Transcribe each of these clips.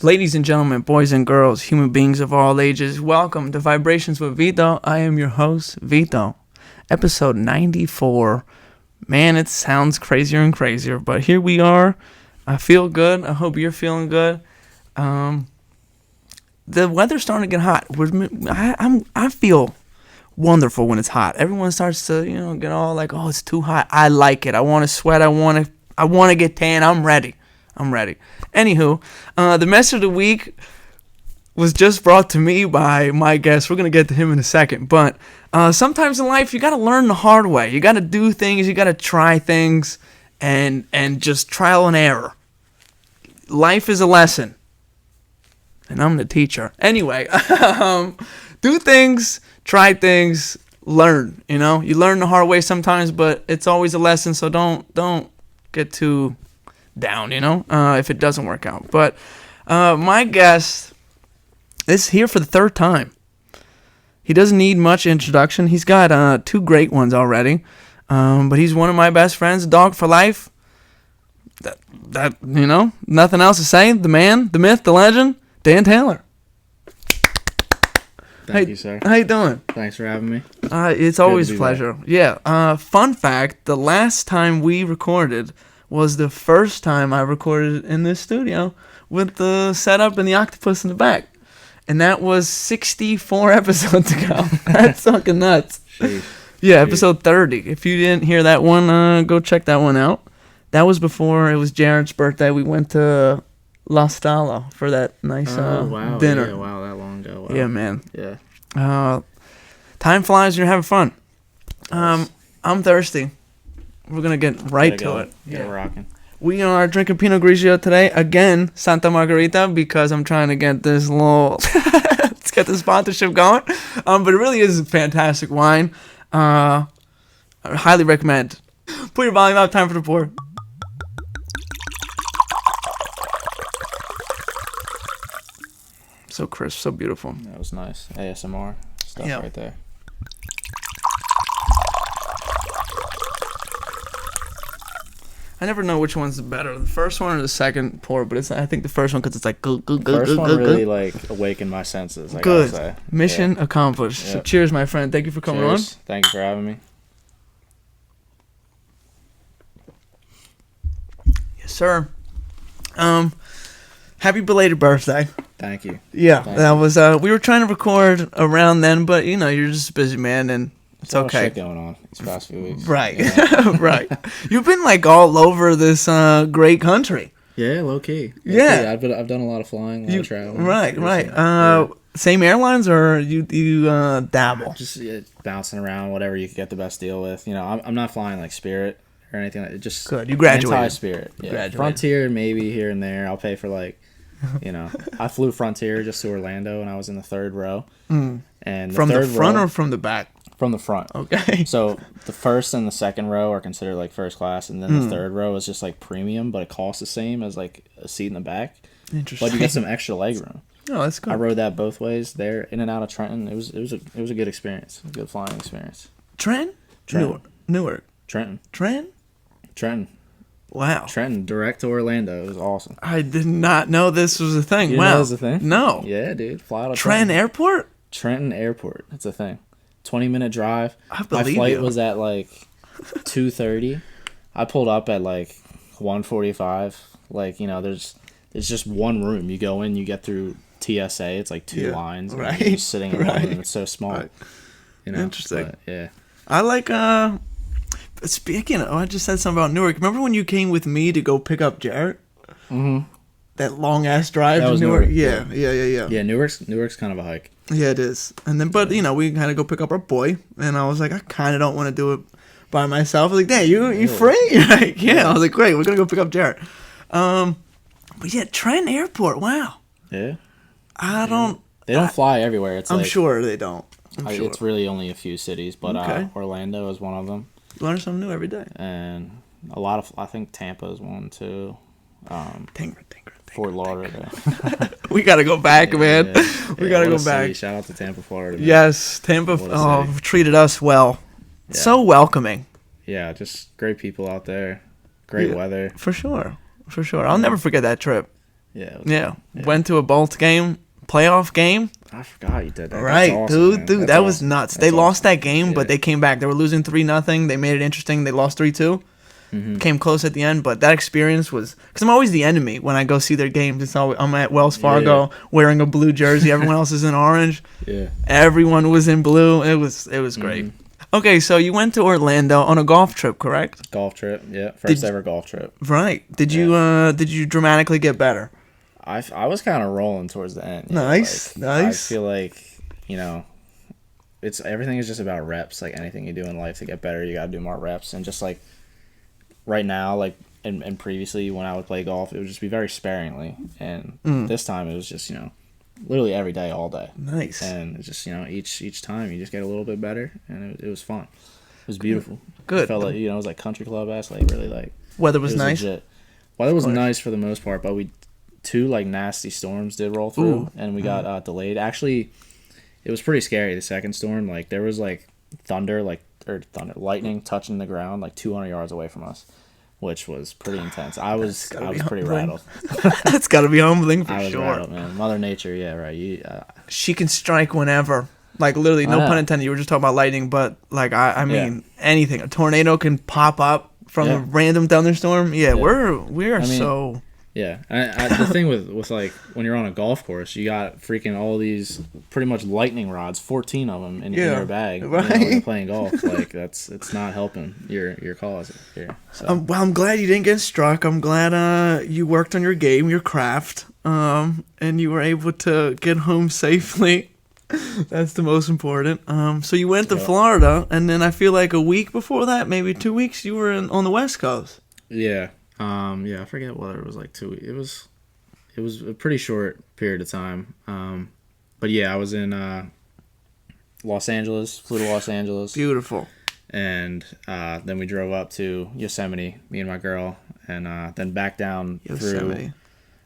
Ladies and gentlemen, boys and girls, human beings of all ages, welcome to Vibrations with Vito. I am your host, Vito. Episode 94. Man, it sounds crazier and crazier, but here we are. I feel good. I hope you're feeling good. The weather's starting to get hot. I feel wonderful when it's hot. Everyone starts to, get all like, oh, it's too hot. I like it. I want to sweat. I want to get tan. I'm ready. Anywho, the message of the week was just brought to me by my guest. We're going to get to him in a second. But sometimes in life, you got to learn the hard way. You got to do things. You got to try things and just trial and error. Life is a lesson. And I'm the teacher. Anyway, do things, try things, learn. You learn the hard way sometimes, but it's always a lesson. So don't get too down, if it doesn't work out. But my guest is here for the third time. He doesn't need much introduction. He's got two great ones already. But he's one of my best friends, dog for life. That nothing else to say. The man, the myth, the legend, Dan Taylor. Thank you, sir. How you doing? Thanks for having me. It's always a pleasure. Back. Yeah. Fun fact, the last time we recorded was the first time I recorded in this studio with the setup and the octopus in the back. And that was 64 episodes ago. That's fucking nuts. Yeah, episode 30. If you didn't hear that one, go check that one out. That was before it was Jared's birthday. We went to La Stala for that nice dinner. Yeah, wow, that long ago. Wow. Yeah, man. Yeah. Time flies when you're having fun. I'm thirsty. We're going to get right to it. Yeah, we're rocking. We are drinking Pinot Grigio today. Again, Santa Margarita, because I'm trying to get this little... let's get the sponsorship going. But it really is a fantastic wine. I highly recommend. Put your volume up. Time for the pour. So crisp, so beautiful. That was nice. ASMR stuff right there. I never know which one's better, the first one or the second pour, but I think the first one because it's like good. The first one really like awakened my senses. I good. Gotta say. Mission accomplished. Yep. So cheers, my friend. Thank you for coming on. Thank you for having me. Yes, sir. Happy belated birthday. Thank you. Yeah, that was. We were trying to record around then, but you're just a busy man and. It's okay. Shit going on these past few weeks. Right, right. You've been like all over this great country. Yeah, low key. Yeah, I've done a lot of flying, a lot of traveling. Right. Same airlines or you dabble? Just bouncing around, whatever you can get the best deal with. I'm not flying like Spirit or anything. Like it. Just good. You graduated. Anti-Spirit. Yeah. Graduated. Frontier maybe here and there. I'll pay for like. I flew Frontier just to Orlando and I was in the third row. Mm. And from the front or from the back? From the front. Okay. So the first and the second row are considered like first class, and then the third row is just like premium, but it costs the same as like a seat in the back. Interesting. But you get some extra leg room. Oh, that's good. I rode that both ways there, in and out of Trenton. It was a good experience, a good flying experience. Trenton. Newark. Trenton. Wow. Trenton, direct to Orlando. It was awesome. I did not know this was a thing. You know it was a thing? No. Yeah, dude. Fly out of Trenton Airport? Trenton Airport. That's a thing. 20-minute drive. I believe My flight was at like 2:30. I pulled up at like 1:45. Like, there's just one room. You go in, you get through TSA. It's like two lines. Right. You're just sitting in one room. It's so small. Right. Interesting. But, yeah. I like, speaking of, I just said something about Newark. Remember when you came with me to go pick up Jarrett? Mm-hmm. That long-ass drive to Newark? Newark. Yeah. Yeah, Newark's kind of a hike. Yeah, it is. And then, but, we kind of go pick up our boy. And I was like, I kind of don't want to do it by myself. I was like, "Dang, you free?" Like, yeah. I was like, "Great, we're going to go pick up Jarrett." But yeah, Trenton Airport, wow. Yeah. They don't fly everywhere. I'm sure they don't. Sure. It's really only a few cities, but Orlando is one of them. Learn something new every day. And a lot of, I think Tampa is one too. Tinker. Fort Lauderdale. We got to go back, man. We got to go back. City. Shout out to Tampa, Florida. Man. Yes, Tampa treated us well. Yeah. So welcoming. Yeah, just great people out there. Great weather. For sure. I'll never forget that trip. Yeah. Yeah. Went to a Bolts game, playoff game. I forgot you did that. Right, That's awesome, dude, man. that was nuts. They lost that game, Yeah. but they came back. They were losing 3-0. They made it interesting. They lost 3-2. Came close at the end, but that experience was because I'm always the enemy when I go see their games. It's always I'm at Wells Fargo wearing a blue jersey. Everyone else is in orange. Yeah. Everyone was in blue. It was great. Okay, so you went to Orlando on a golf trip, correct? Golf trip. Yeah. First ever golf trip. Right. Did you dramatically get better? I was kind of rolling towards the end. Nice. Nice. I feel like, it's everything is just about reps. Like anything you do in life to get better, you got to do more reps. And just like right now, like and previously when I would play golf, it would just be very sparingly. And this time it was just, literally every day, all day. Nice. And it's just, each time you just get a little bit better, and it was fun. It was beautiful. Good. It felt like, it was like country club-esque, like really like. Weather was nice? Legit. Weather was nice for the most part, but two like nasty storms did roll through, and we got delayed. Actually, it was pretty scary. The second storm, like there was like lightning touching the ground like 200 yards away from us, which was pretty intense. I was pretty rattled. That's got to be humbling for I was sure. rattled, man. Mother Nature, yeah, right. She can strike whenever. Like literally, no pun intended. You were just talking about lightning, but like I mean anything. A tornado can pop up from a random thunderstorm. Yeah. we are so. Yeah, the thing with like when you're on a golf course, you got freaking all these pretty much lightning rods, 14 of them in your bag. Right. When you're playing golf, like it's not helping your cause here. So. Well, I'm glad you didn't get struck. I'm glad you worked on your game, your craft, and you were able to get home safely. That's the most important. So you went to Florida, and then I feel like a week before that, maybe 2 weeks, you were on the West Coast. Yeah. I forget whether it was like 2 weeks. It was a pretty short period of time. But yeah, I was in Los Angeles, flew to Los Angeles. Beautiful. And then we drove up to Yosemite, me and my girl, and then back down through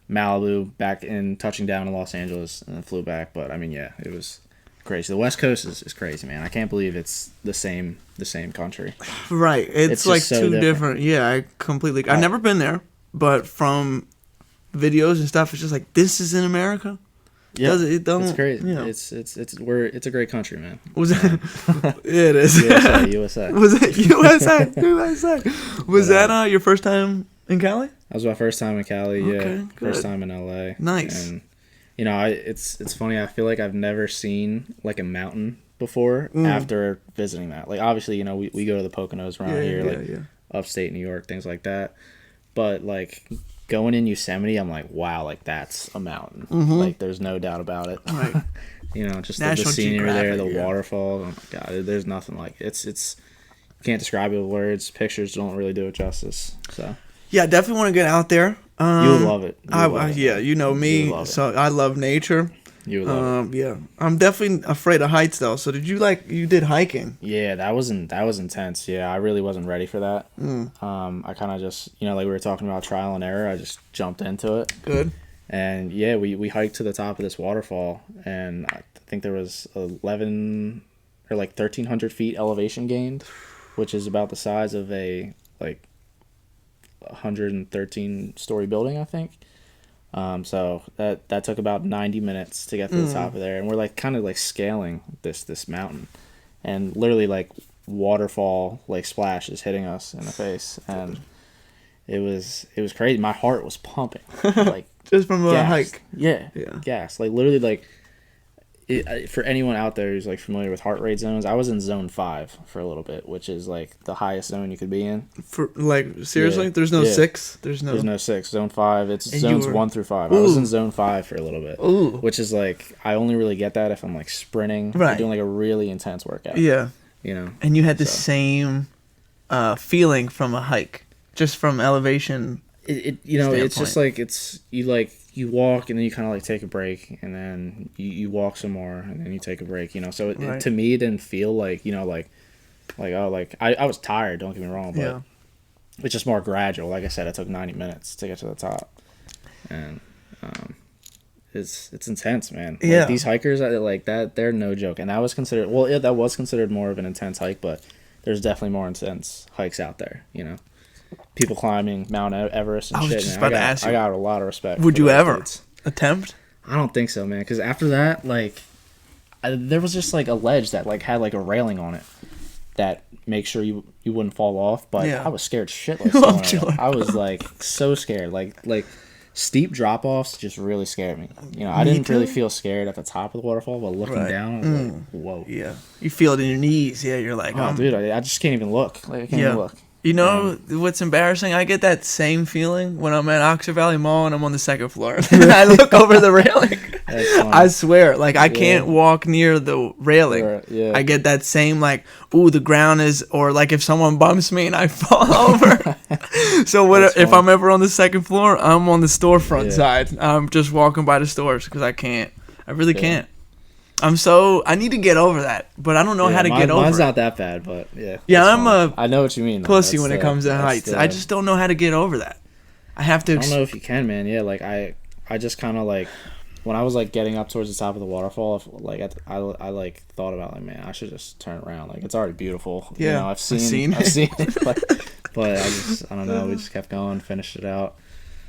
Malibu, touching down in Los Angeles, and then flew back. But I mean, yeah, it was crazy. The West Coast is crazy, man. I can't believe it's the same country. Right. It's like so two different. Yeah, I completely. I've never been there, but from videos and stuff, it's just like this is in America. Yeah, it's crazy. It's a great country, man. Was it? It is. USA. Was it USA? USA. Was that your first time in Cali? That was my first time in Cali. Okay, yeah, good. First time in LA. Nice. And it's funny. I feel like I've never seen like a mountain before after visiting that. Like obviously, we go to the Poconos around here, upstate New York, things like that. But like going in Yosemite, I'm like, wow, like that's a mountain. Like there's no doubt about it. Right. Just the scenery there, the waterfall. Oh my god, there's nothing like it. It's you can't describe it with words. Pictures don't really do it justice. So yeah, definitely want to get out there. You would love it. Yeah, you know me, so I love nature. You would love it. Yeah, I'm definitely afraid of heights though. So you did hiking? Yeah, that was intense. Yeah, I really wasn't ready for that. I kind of just like we were talking about trial and error. I just jumped into it. Good. And yeah, we hiked to the top of this waterfall, and I think there was 11 or like 1,300 feet elevation gained, which is about the size of a 113-story building, I think. So that took about 90 minutes to get to the top of there, and we're like kind of like scaling this mountain, and literally like waterfall like splashes hitting us in the face, and it was crazy. My heart was pumping, like just from a hike. Yeah, gas. Like literally like. For anyone out there who's like familiar with heart rate zones, I was in zone 5 for a little bit, which is like the highest zone you could be in. For like seriously, there's no 6. There's no 6. Zone 5. It's zones 1 through 5. I was in zone 5 for a little bit, which is like I only really get that if I'm like sprinting, or doing like a really intense workout. Yeah, And you had the same feeling from a hike, just from elevation. It's just like you walk and then you kind of like take a break, and then you walk some more and then you take a break, so to me it didn't feel like I was tired, don't get me wrong, but it's just more gradual. Like I said, it took 90 minutes to get to the top, and it's intense, man. Like, these hikers like that, they're no joke, and that was considered more of an intense hike, but there's definitely more intense hikes out there. people climbing Mount Everest and I was shit. just Man, about to ask you. I got a lot of respect. Would for you those ever kids. attempt? I don't think so, man. Because after that, like, there was just like a ledge that like had like a railing on it that makes sure you wouldn't fall off. But I was scared shitless. I was like so scared. Like steep drop offs just really scared me. You know, I didn't really feel scared at the top of the waterfall, but looking down, I was like, whoa. Yeah, you feel it in your knees. Yeah, you're like, oh, dude, I just can't even look. Like, I can't even look. You know what's embarrassing? I get that same feeling when I'm at Oxford Valley Mall and I'm on the second floor. And I look over the railing. I swear, like, I can't walk near the railing. Yeah. I get that same, like, ooh, the ground is, or like if someone bumps me and I fall over. So if I'm ever on the second floor, I'm on the storefront side. I'm just walking by the stores because I can't. I really can't. I need to get over that, but I don't know how to get over it. Mine's not that bad, but yeah, I know what you mean. Pussy when it comes to heights. I just don't know how to get over that. I have to. I don't know if you can, man. Yeah, like I just kind of like when I was like getting up towards the top of the waterfall, like I like thought about like, man, I should just turn around. Like, it's already beautiful. Yeah, you know, I've seen it. Like, but I don't know. We just kept going, finished it out.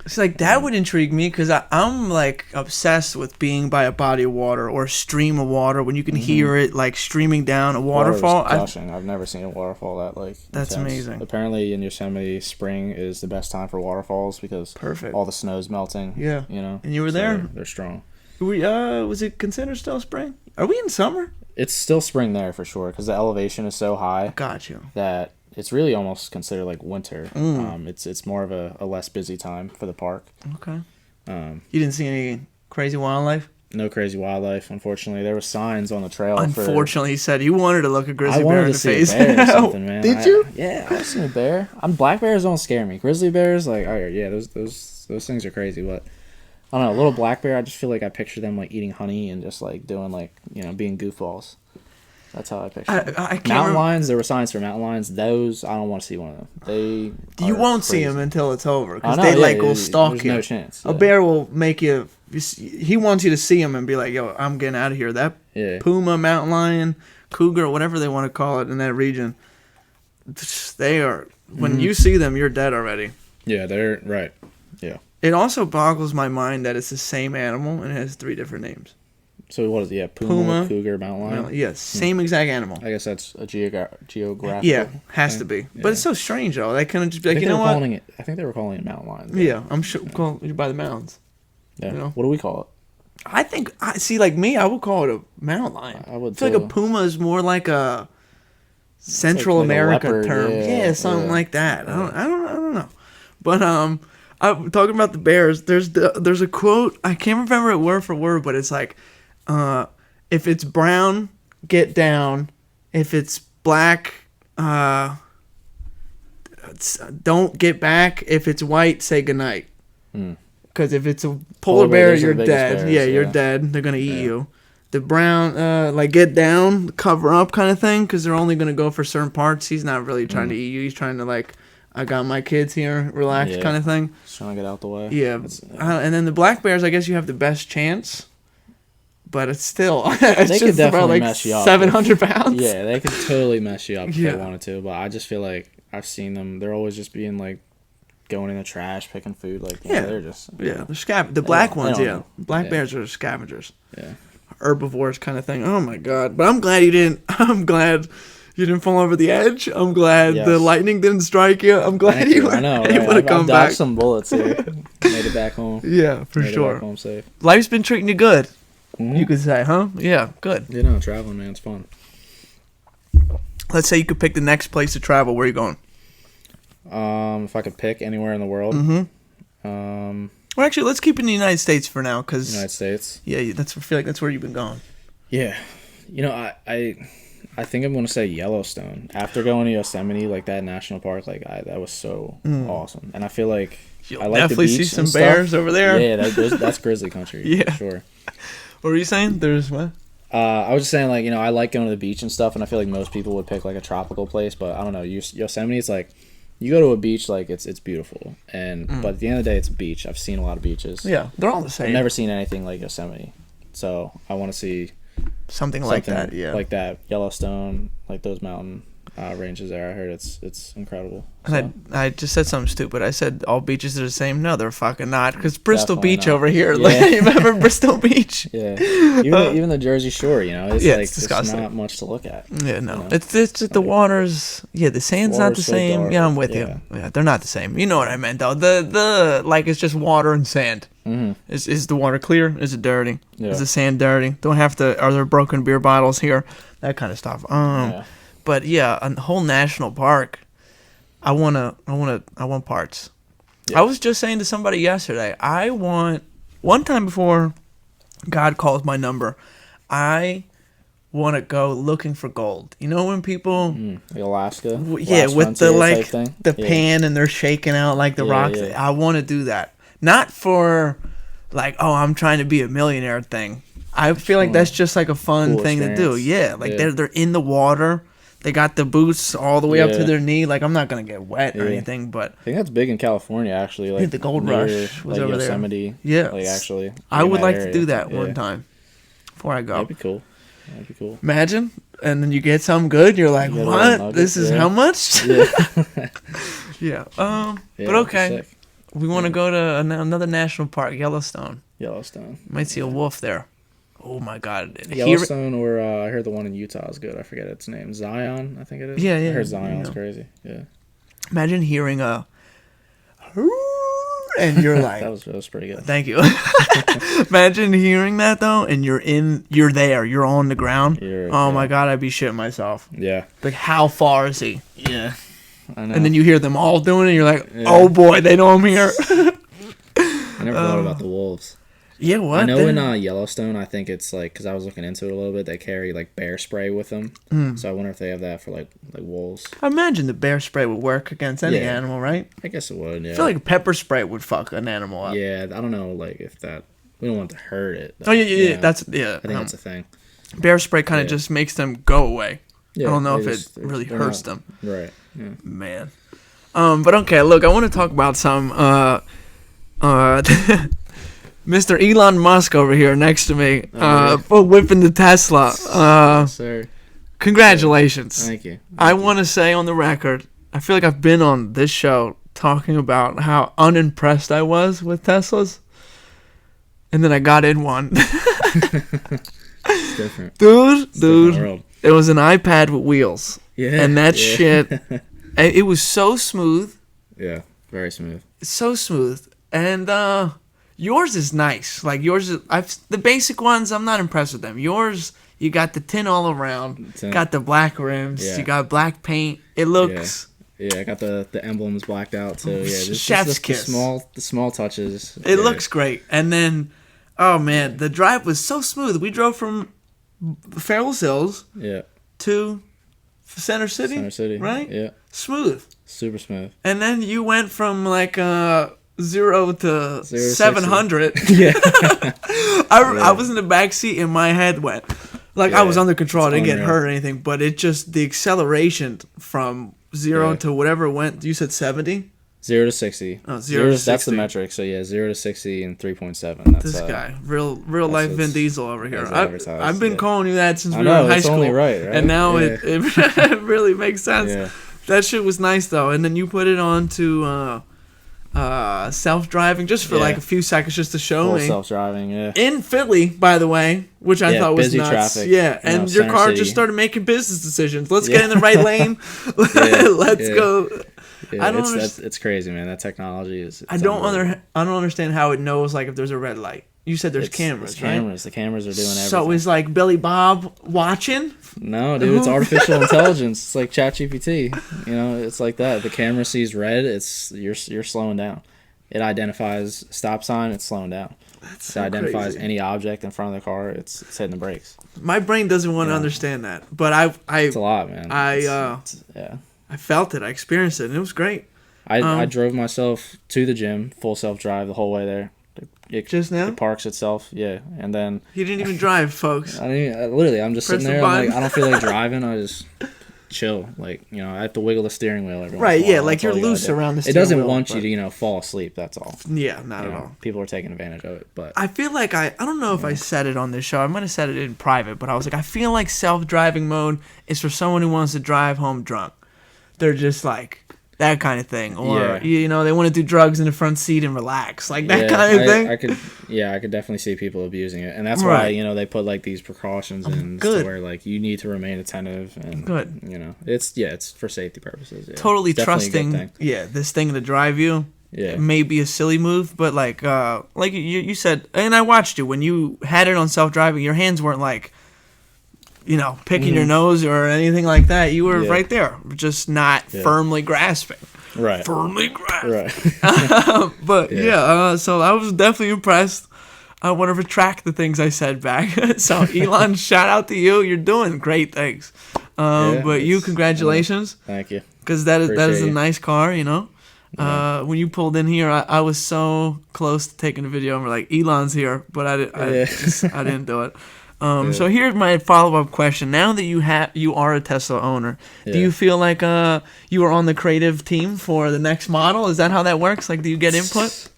It's like that would intrigue me because I'm like obsessed with being by a body of water or a stream of water when you can hear it like streaming down a waterfall. I've never seen a waterfall that like. That's intense. Amazing. Apparently in Yosemite, spring is the best time for waterfalls because all the snow's melting. Yeah, you know. And you were there. They're strong. Was it considered still spring? Are we in summer? It's still spring there for sure because the elevation is so high. Got you. That it's really almost considered like winter. It's more of a less busy time for the park. Okay. You didn't see any crazy wildlife? No crazy wildlife, unfortunately. There were signs on the trail. Unfortunately, he said he wanted to look a grizzly bear in the face. I wanted to see a bear or something, man. Did you? Yeah, I've seen a bear. Black bears don't scare me. Grizzly bears, like, oh yeah, those things are crazy. But I don't know, a little black bear, I just feel like I picture them like eating honey and just like doing like, you know, being goofballs. That's how I picture it. Mountain lions, there were signs for mountain lions. Those, I don't want to see one of them. You won't see them until it's over because they will stalk you. There's no chance. A bear will make you. He wants you to see him and be like, "Yo, I'm getting out of here." That puma, mountain lion, cougar, whatever they want to call it in that region, they are. When you see them, you're dead already. Yeah, they're right. Yeah. It also boggles my mind that it's the same animal and it has 3 different names. So what is it? Yeah, puma, cougar, mountain lion? Yes, same exact animal. I guess that's a geographical. Yeah, has to be. Yeah. But it's so strange, though. They couldn't just be like, you know what? I think they were calling it mountain lion. Yeah, I'm sure. By the mountains. Yeah. You know? What do we call it? I think, like me, I would call it a mountain lion. I would feel like a puma is more like a Central America term. Yeah, something like that. Yeah. I don't know. But I'm talking about the bears. There's a quote. I can't remember it word for word, but it's like, if it's brown, get down. If it's black, don't get back. If it's white, say goodnight. Because if it's a polar bear, you're dead. Bears, you're dead. They're going to eat you. The brown, like get down, cover up kind of thing, because they're only going to go for certain parts. He's not really trying to eat you. He's trying to like, I got my kids here, relax kind of thing. Just trying to get out the way. Yeah. And then the black bears, I guess you have the best chance. But it's still, they could definitely mess you up. 700 pounds. Yeah, they could totally mess you up if they wanted to. But I just feel like I've seen them. They're always just being like going in the trash, picking food. Like they're just they're the black ones. Black bears are scavengers. Yeah, herbivores kind of thing. Oh my god! But I'm glad you didn't. I'm glad you didn't fall over the edge. I'm glad the lightning didn't strike you. I'm glad you were able to come back. I've dodged some bullets here. Made it back home. Yeah, for sure. Made it back home safe. Life's been treating you good. You could say, huh? Yeah, good. You know, traveling, man, it's fun. Let's say you could pick the next place to travel. Where are you going? If I could pick anywhere in the world. Well, actually, let's keep it in the United States for now, because United States. Yeah, I feel like that's where you've been going. Yeah, you know, I think I'm gonna say Yellowstone. After going to Yosemite, like that national park, like that was so awesome, and I feel like I like definitely the beach see some bears over there. Yeah, that's grizzly country. For sure. What were you saying? There's what? I was just saying, like, you know, I like going to the beach and stuff, and I feel like most people would pick like a tropical place, but I don't know. Yosemite, it's like you go to a beach, like it's beautiful, and but at the end of the day, it's a beach. I've seen a lot of beaches. Yeah, they're all the same. I've never seen anything like Yosemite, so I want to see something like that. Yeah, like that Yellowstone, like those mountain ranges there. I heard it's incredible. So. And I just said something stupid. I said all beaches are the same. No, they're fucking not. Because Bristol Beach over here. Yeah. Like, you remember Bristol Beach? Yeah. Even the Jersey Shore, it's it's disgusting. It's not much to look at. Yeah, no. It's just the water's. Yeah, the sand's not the same. Dark. Yeah, I'm with you. Yeah, they're not the same. You know what I meant though. The like it's just water and sand. Mm-hmm. Is the water clear? Is it dirty? Yeah. Is the sand dirty? Don't have to. Are there broken beer bottles here? That kind of stuff. But yeah, a whole national park. I want parts. Yeah. I was just saying to somebody yesterday, I want, one time before God calls my number, I want to go looking for gold. You know when people... Alaska? Yeah, with the pan and they're shaking out like the rocks. Yeah. I want to do that. Not for like, oh, I'm trying to be a millionaire thing. I feel like that's just like a fun thing to do. Yeah, like they're in the water. They got the boots all the way up to their knee. Like, I'm not going to get wet or anything, but... I think that's big in California, actually. Like, the gold rush was over Yosemite, there. Yeah. Like, actually. I would like to do that one time before I go. That'd be cool. Imagine, and then you get something good. You're like, what? This is how much? Yeah. Yeah. But okay. We want to go to another national park, Yellowstone. Might see a wolf there. Oh my God! Yellowstone, or I heard the one in Utah is good. I forget its name. Zion, I think it is. Yeah. I heard Zion's crazy. Yeah. Imagine hearing a, and you're like, that was pretty good. Thank you. Imagine hearing that though, and you're there, you're on the ground. My God, I'd be shitting myself. Yeah. Like, how far is he? Yeah. I know. And then you hear them all doing it. And you're like, oh boy, they know I'm here. I never thought about the wolves. Yeah, what? I know in Yellowstone, I think it's like, because I was looking into it a little bit, they carry like bear spray with them. So I wonder if they have that for like wolves. I imagine the bear spray would work against any animal, right? I guess it would, yeah. I feel like pepper spray would fuck an animal up. Yeah, I don't know, like if that, we don't want to hurt it. Though, yeah. I think that's a thing. Bear spray kind of just makes them go away. Yeah, I don't know if it really hurts them. Right. Yeah. Man. But okay, look, I want to talk about some, Mr. Elon Musk over here next to me, whipping the Tesla. Yes, sir. Congratulations. Thank you. I want to say on the record, I feel like I've been on this show talking about how unimpressed I was with Teslas. And then I got in one. It's different. Dude. It was an iPad with wheels. Yeah. And that shit, it was so smooth. Yeah, very smooth. It's so smooth. And, yours is nice. Like, yours is... the basic ones, I'm not impressed with them. Yours, you got the tint all around. Got the black rims. Yeah. You got black paint. It looks... Yeah, I got the emblems blacked out, too. Yeah, chef's kiss. The small touches. It looks great. And then, oh, man, the drive was so smooth. We drove from Farrell's Hills to Center City. Right? Yeah. Smooth. Super smooth. And then you went from, like, 0 to 700. Yeah. I was in the back seat and my head went. Like, I was under control. I didn't get hurt or anything. But it just, the acceleration from 0 to whatever it went. You said 70? 0 to 60. Oh, 0 to 60. That's the metric. So, 0 to 60 in 3.7. That's this guy. Real life Vin Diesel over here. I've been yeah. calling you that since we were in high school. Only right? And now it really makes sense. Yeah. That shit was nice, though. And then you put it on to self-driving just for like a few seconds just to show me. Self-driving, yeah. In Philly, by the way, which I thought was busy nuts. Traffic, yeah, and your car just started making business decisions. Let's get in the right lane. Let's go. Yeah, it's crazy, man. That technology is. I don't understand how it knows like if there's a red light. You said there's cameras, right? The cameras are doing everything. So is like Billy Bob watching? No, dude, it's artificial intelligence. It's like ChatGPT. It's like that. The camera sees red. You're slowing down. It identifies stop sign. It's slowing down. It identifies crazy. Any object in front of the car. It's hitting the brakes. My brain doesn't want to understand that, but it's a lot, man. I felt it. I experienced it, and it was great. I drove myself to the gym, full self-drive the whole way there. Just now? It parks itself, yeah. And then... He didn't even drive, folks. Literally, I'm just sitting there. I'm like, I don't feel like driving. I just chill. Like, you know, I have to wiggle the steering wheel every once Right, in a while. yeah, like That's you're all you gotta loose do. around the It steering doesn't wheel, want you but- to, you know, fall asleep. That's all. Yeah, not You at know, all. people are taking advantage of it, but I feel like I don't know if I said it on this show. I might have said it in private, but I was like, I feel like self-driving mode is for someone who wants to drive home drunk. They're just like that kind of thing, or you know, they want to do drugs in the front seat and relax, like that kind of thing. I could definitely see people abusing it, and that's why, you know, they put like these precautions in to where like you need to remain attentive and you know, it's for safety purposes. Yeah. Totally trusting, this thing to drive you. Yeah, it may be a silly move, but like you said, and I watched you when you had it on self-driving. Your hands weren't like, you know, picking your nose or anything like that. You were right there, just not firmly grasping. Right. Firmly grasping. Right. But so I was definitely impressed. I want to retract the things I said back. So Elon, shout out to you. You're doing great things. But you, congratulations. Thank you. Because that is a nice car, you know. When you pulled in here, I was so close to taking a video, and we're like, Elon's here, but I didn't do it. So here's my follow-up question. Now that you are a Tesla owner, do you feel like you are on the creative team for the next model? Is that how that works? Like, do you get input?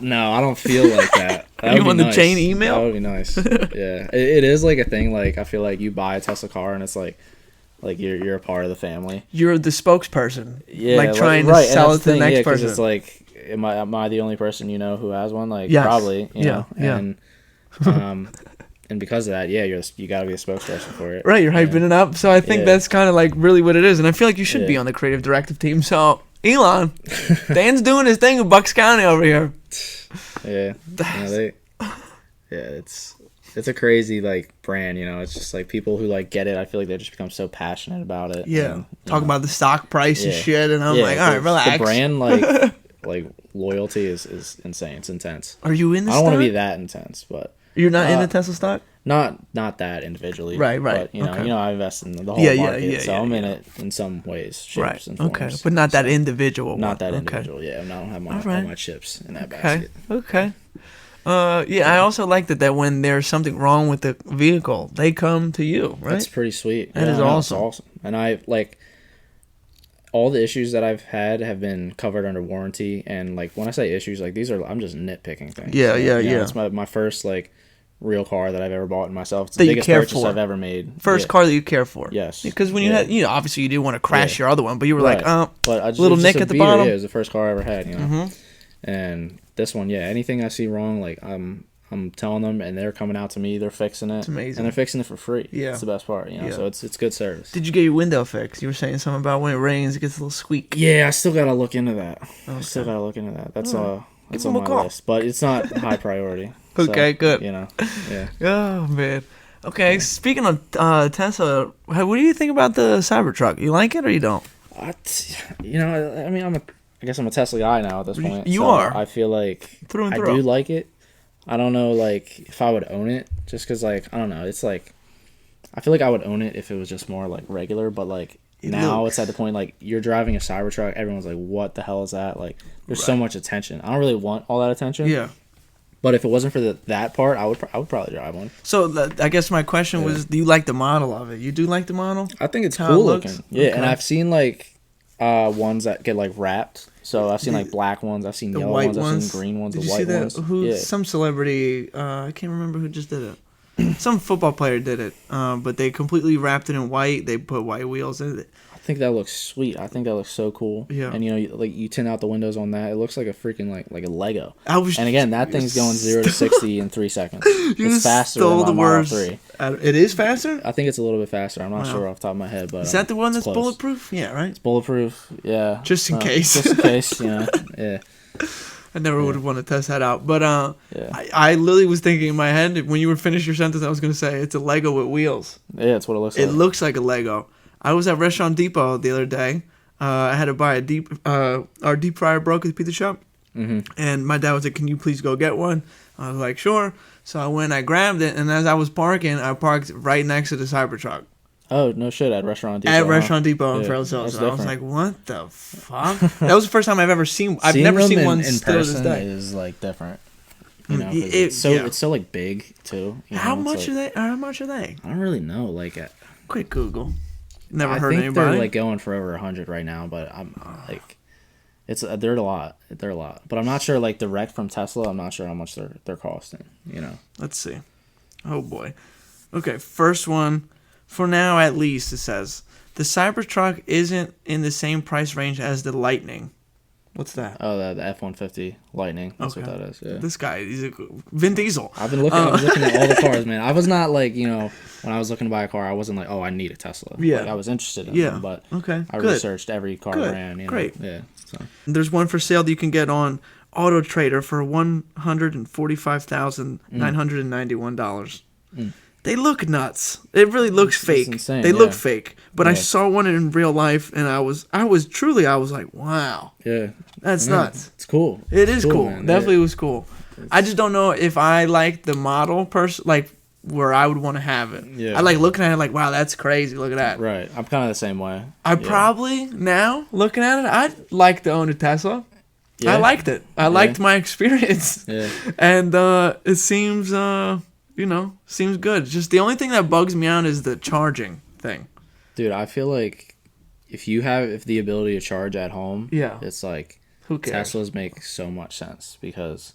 No, I don't feel like that. Are you on the chain email? That would be nice. Yeah, it is like a thing. Like, I feel like you buy a Tesla car, and it's like you're a part of the family. You're the spokesperson. Yeah, like trying to sell it to the next person. It's like, am I the only person you know who has one? Like, probably. You know? And and because of that, you got to be a spokesperson for it. Right, you're hyping it up. So I think that's kind of like really what it is, and I feel like you should be on the creative directive team. So Elon, Dan's doing his thing in Bucks County over here. It's a crazy like brand, you know. It's just like people who like get it. I feel like they just become so passionate about it. Yeah, and, talk about the stock price and shit, and I'm like, all right, relax. The brand like loyalty is insane. It's intense. Are you in the I don't want to be that intense, but you're not in the Tesla stock. Not that individually. Right. But, you know, I invest in the whole market, so I'm in it in some ways, shapes and forms. Okay, but not that individual. Not that individual. Yeah, I don't have all my chips in that basket. Okay. I also like that when there's something wrong with the vehicle, they come to you, right? That's pretty sweet. That is awesome. It's awesome. And I like all the issues that I've had have been covered under warranty. And like when I say issues, like I'm just nitpicking things. Yeah. It's my first like real car that I've ever bought myself. It's the biggest purchase I've ever made. First car that you care for. Yes. Because when you had, obviously you do want to crash your other one, but you were like, but I just, little nick at the bottom. Yeah, it was the first car I ever had, you know. And this one, anything I see wrong, like I'm telling them, and they're coming out to me. They're fixing it. It's amazing, and they're fixing it for free. Yeah, it's the best part, you know. So it's good service. Did you get your window fixed? You were saying something about when it rains, it gets a little squeak. Yeah, I still gotta look into that. That's on my list, but it's not high priority. Okay, good. You know, yeah. Oh man. Okay, speaking of Tesla, what do you think about the Cybertruck? You like it or you don't? I mean, I guess I'm a Tesla guy now at this point. You are. I feel like through and through. I do like it. I don't know, like, if I would own it, just because, like, I don't know. It's like, I feel like I would own it if it was just more, like, regular, but, like, now it's at the point, like, you're driving a Cybertruck, everyone's like, what the hell is that? Like, there's so much attention. I don't really want all that attention. Yeah. But if it wasn't for that part, I would probably drive one. So, I guess my question was, do you like the model of it? You do like the model? I think it's cool looking. Yeah, and I've seen, like, ones that get, like, wrapped. So I've seen like black ones, I've seen yellow ones, I've seen green ones, the white ones. Some celebrity, I can't remember who just did it. Some football player did it, but they completely wrapped it in white. They put white wheels in it. I think that looks sweet. I think that looks so cool. Yeah. And you tint out the windows on that. It looks like a freaking like a Lego. And again, that thing's going 0 to 60 in 3 seconds. It's faster than my Model 3. It is faster? I think it's a a little bit faster. I'm not sure off the top of my head, but is that the one that's close. Bulletproof? Yeah, right. It's bulletproof. Yeah. Just in case. Just in case. Yeah. I never would have wanted to test that out, but I literally was thinking in my head when you were finished your sentence, I was gonna say it's a Lego with wheels. Yeah, that's what it looks like. It looks like a Lego. I was at Restaurant Depot the other day. I had to buy our deep fryer broke at the pizza shop, and my dad was like, "Can you please go get one?" I was like, "Sure." So I went, I grabbed it, and as I was parking, I parked right next to the Cybertruck. Oh, no shit, at Restaurant Depot. At Restaurant Depot in Fairfield Hills. I was like, what the fuck? That was the first time I've ever seen. I've never seen one in person. Is like different. You know, it's so like big too. How much are they? How much are they? I don't really know. Like, quick Google. Never heard think anybody. they're like going for over 100 right now, but I'm like, they're a lot. They're a lot, but I'm not sure like direct from Tesla. I'm not sure how much they're costing. You know. Let's see. Oh boy. Okay, first one. For now, at least, it says the Cybertruck isn't in the same price range as the Lightning. What's that? Oh, the F-150 Lightning. That's what that is. Yeah. This guy, he's a Vin Diesel. I've been looking. I was looking at all the cars, man. I was not like, you know, when I was looking to buy a car, I wasn't like, oh, I need a Tesla. Yeah. Like, I was interested in them, but I researched every car brand. You know? Great. Yeah. So. There's one for sale that you can get on Auto Trader for $145,991. They look nuts. It really looks fake. Insane, they look fake. But I saw one in real life, and I was like, wow. Yeah. That's nuts. It's cool. It is cool. Man. Definitely was cool. I just don't know if I like the model like where I would want to have it. Yeah. I like looking at it like, wow, that's crazy. Look at that. Right. I'm kind of the same way. I probably now looking at it, I'd like to own a Tesla. Yeah. I liked it. I liked my experience. Yeah. And it seems seems good. Just the only thing that bugs me out is the charging thing. Dude, I feel like if the ability to charge at home, it's like who cares? Teslas make so much sense because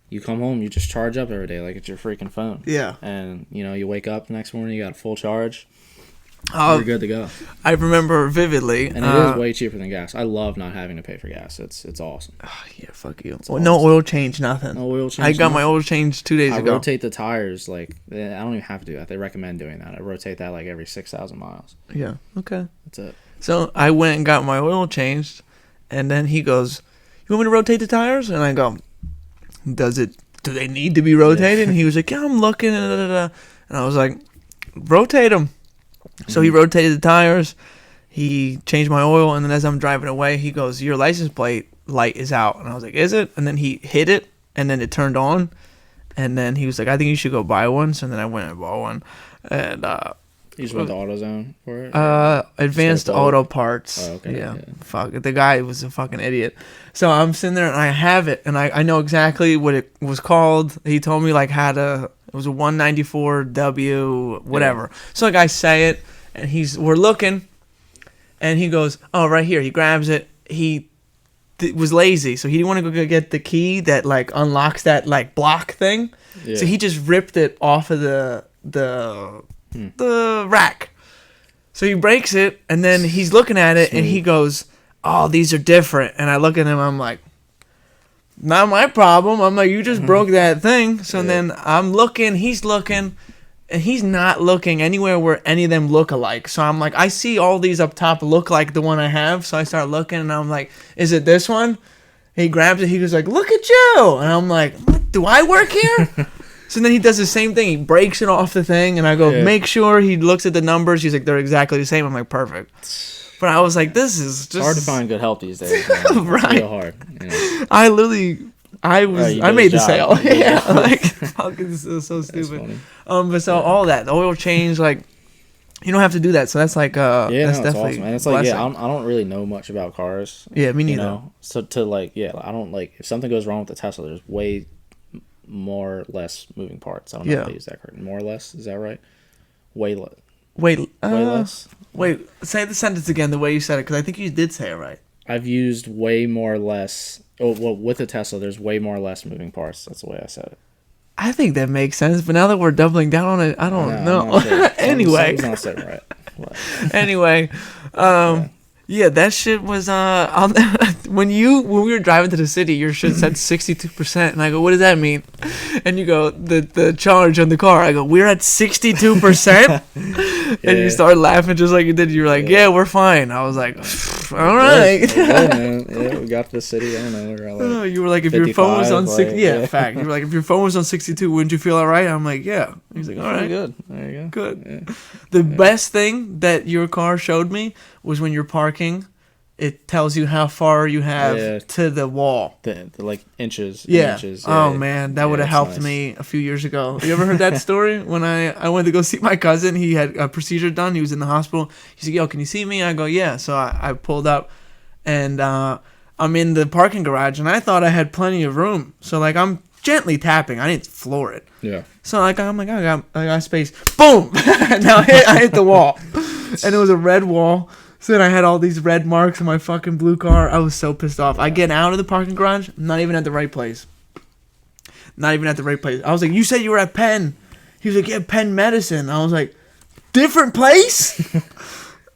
you come home, you just charge up every day like it's your freaking phone. Yeah. And you wake up the next morning, you got a full charge. You're good to go. I remember vividly. And it is way cheaper than gas. I love not having to pay for gas. It's awesome. Yeah, fuck you. No oil change, nothing. No oil change. I got my oil change 2 days ago. I rotate the tires. Like, I don't even have to do that. They recommend doing that. I rotate that like every 6,000 miles. Yeah, okay. That's it. So I went and got my oil changed, and then he goes, "You want me to rotate the tires?" And I go, do they need to be rotated? And he was like, "Yeah, I'm looking." And I was like, "Rotate them." So he rotated the tires, he changed my oil, and then as I'm driving away, he goes, "Your license plate light is out." And I was like, "Is it?" And then he hit it, and then it turned on, and then he was like, "I think you should go buy one." So then I went and bought one, and you just went to AutoZone for it? Advanced Auto Parts. Oh, okay. Yeah. Fuck it. The guy was a fucking idiot. So I'm sitting there and I have it, and I know exactly what it was called. He told me like it was a 194W whatever. Yeah. So like I say it, and we're looking, and he goes, "Oh, right here." He grabs it. He was lazy, so he didn't want to go get the key that like unlocks that like block thing. Yeah. So he just ripped it off of the rack. So he breaks it, and then he's looking at it, and he goes, "Oh, these are different." And I look at him, I'm like, "Not my problem." I'm like, "You just broke that thing." So then I'm looking, he's looking, and he's not looking anywhere where any of them look alike. So I'm like, I see all these up top look like the one I have. So I start looking, and I'm like, "Is it this one?" He grabs it. He goes like, "Look at you." And I'm like, "Do I work here?" So then he does the same thing. He breaks it off the thing, and I go, "Make sure." He looks at the numbers. He's like, "They're exactly the same." I'm like, "Perfect." But I was like, "This is just hard to find good help these days." Man. Right? It's real hard. I made the sale. Yeah, like fucking this is so stupid. But so all that, the oil change, like you don't have to do that. So that's like that's definitely awesome, man. It's like I don't really know much about cars. Yeah, me neither. So to like I don't like if something goes wrong with the Tesla, there's way more or less moving parts. I don't know if I use that correct. More or less, is that right? Way less. Way less. Wait, say the sentence again the way you said it, because I think you did say it right. I've used way more or less. Oh, well, with the Tesla, there's way more or less moving parts. That's the way I said it. I think that makes sense, but now that we're doubling down on it, I don't know. Sure. Anyway, not saying right. Anyway, yeah, that shit was when we were driving to the city, your shit said 62%, and I go, "What does that mean?" And you go, "The charge on the car." I go, "We're at 62%," and you started laughing just like you did. You were like, "Yeah, we're fine." I was like, "All right." Yeah, we got to the city. I don't know. We were like, you were like, "If your phone was on 60, fact." You were like, "If your phone was on 62, wouldn't you feel all right?" I'm like, "Yeah." He's like, "All right, good. There you go. Good." Yeah. The best thing that your car showed me was when you're parking, it tells you how far you have to the wall. The like inches. Yeah. Inches. Oh man, that would have helped me a few years ago. You ever heard that story? When I went to go see my cousin, he had a procedure done. He was in the hospital. He's like, "Yo, can you see me?" I go, "Yeah." So I pulled up, and I'm in the parking garage, and I thought I had plenty of room. So like I'm gently tapping. I didn't floor it. Yeah. So like I'm like I got space. Boom! Now I hit the wall, and it was a red wall. So then I had all these red marks on my fucking blue car. I was so pissed off. I get out of the parking garage, not even at the right place. Not even at the right place. I was like, you said you were at Penn. He was like, yeah, Penn Medicine. I was like, different place?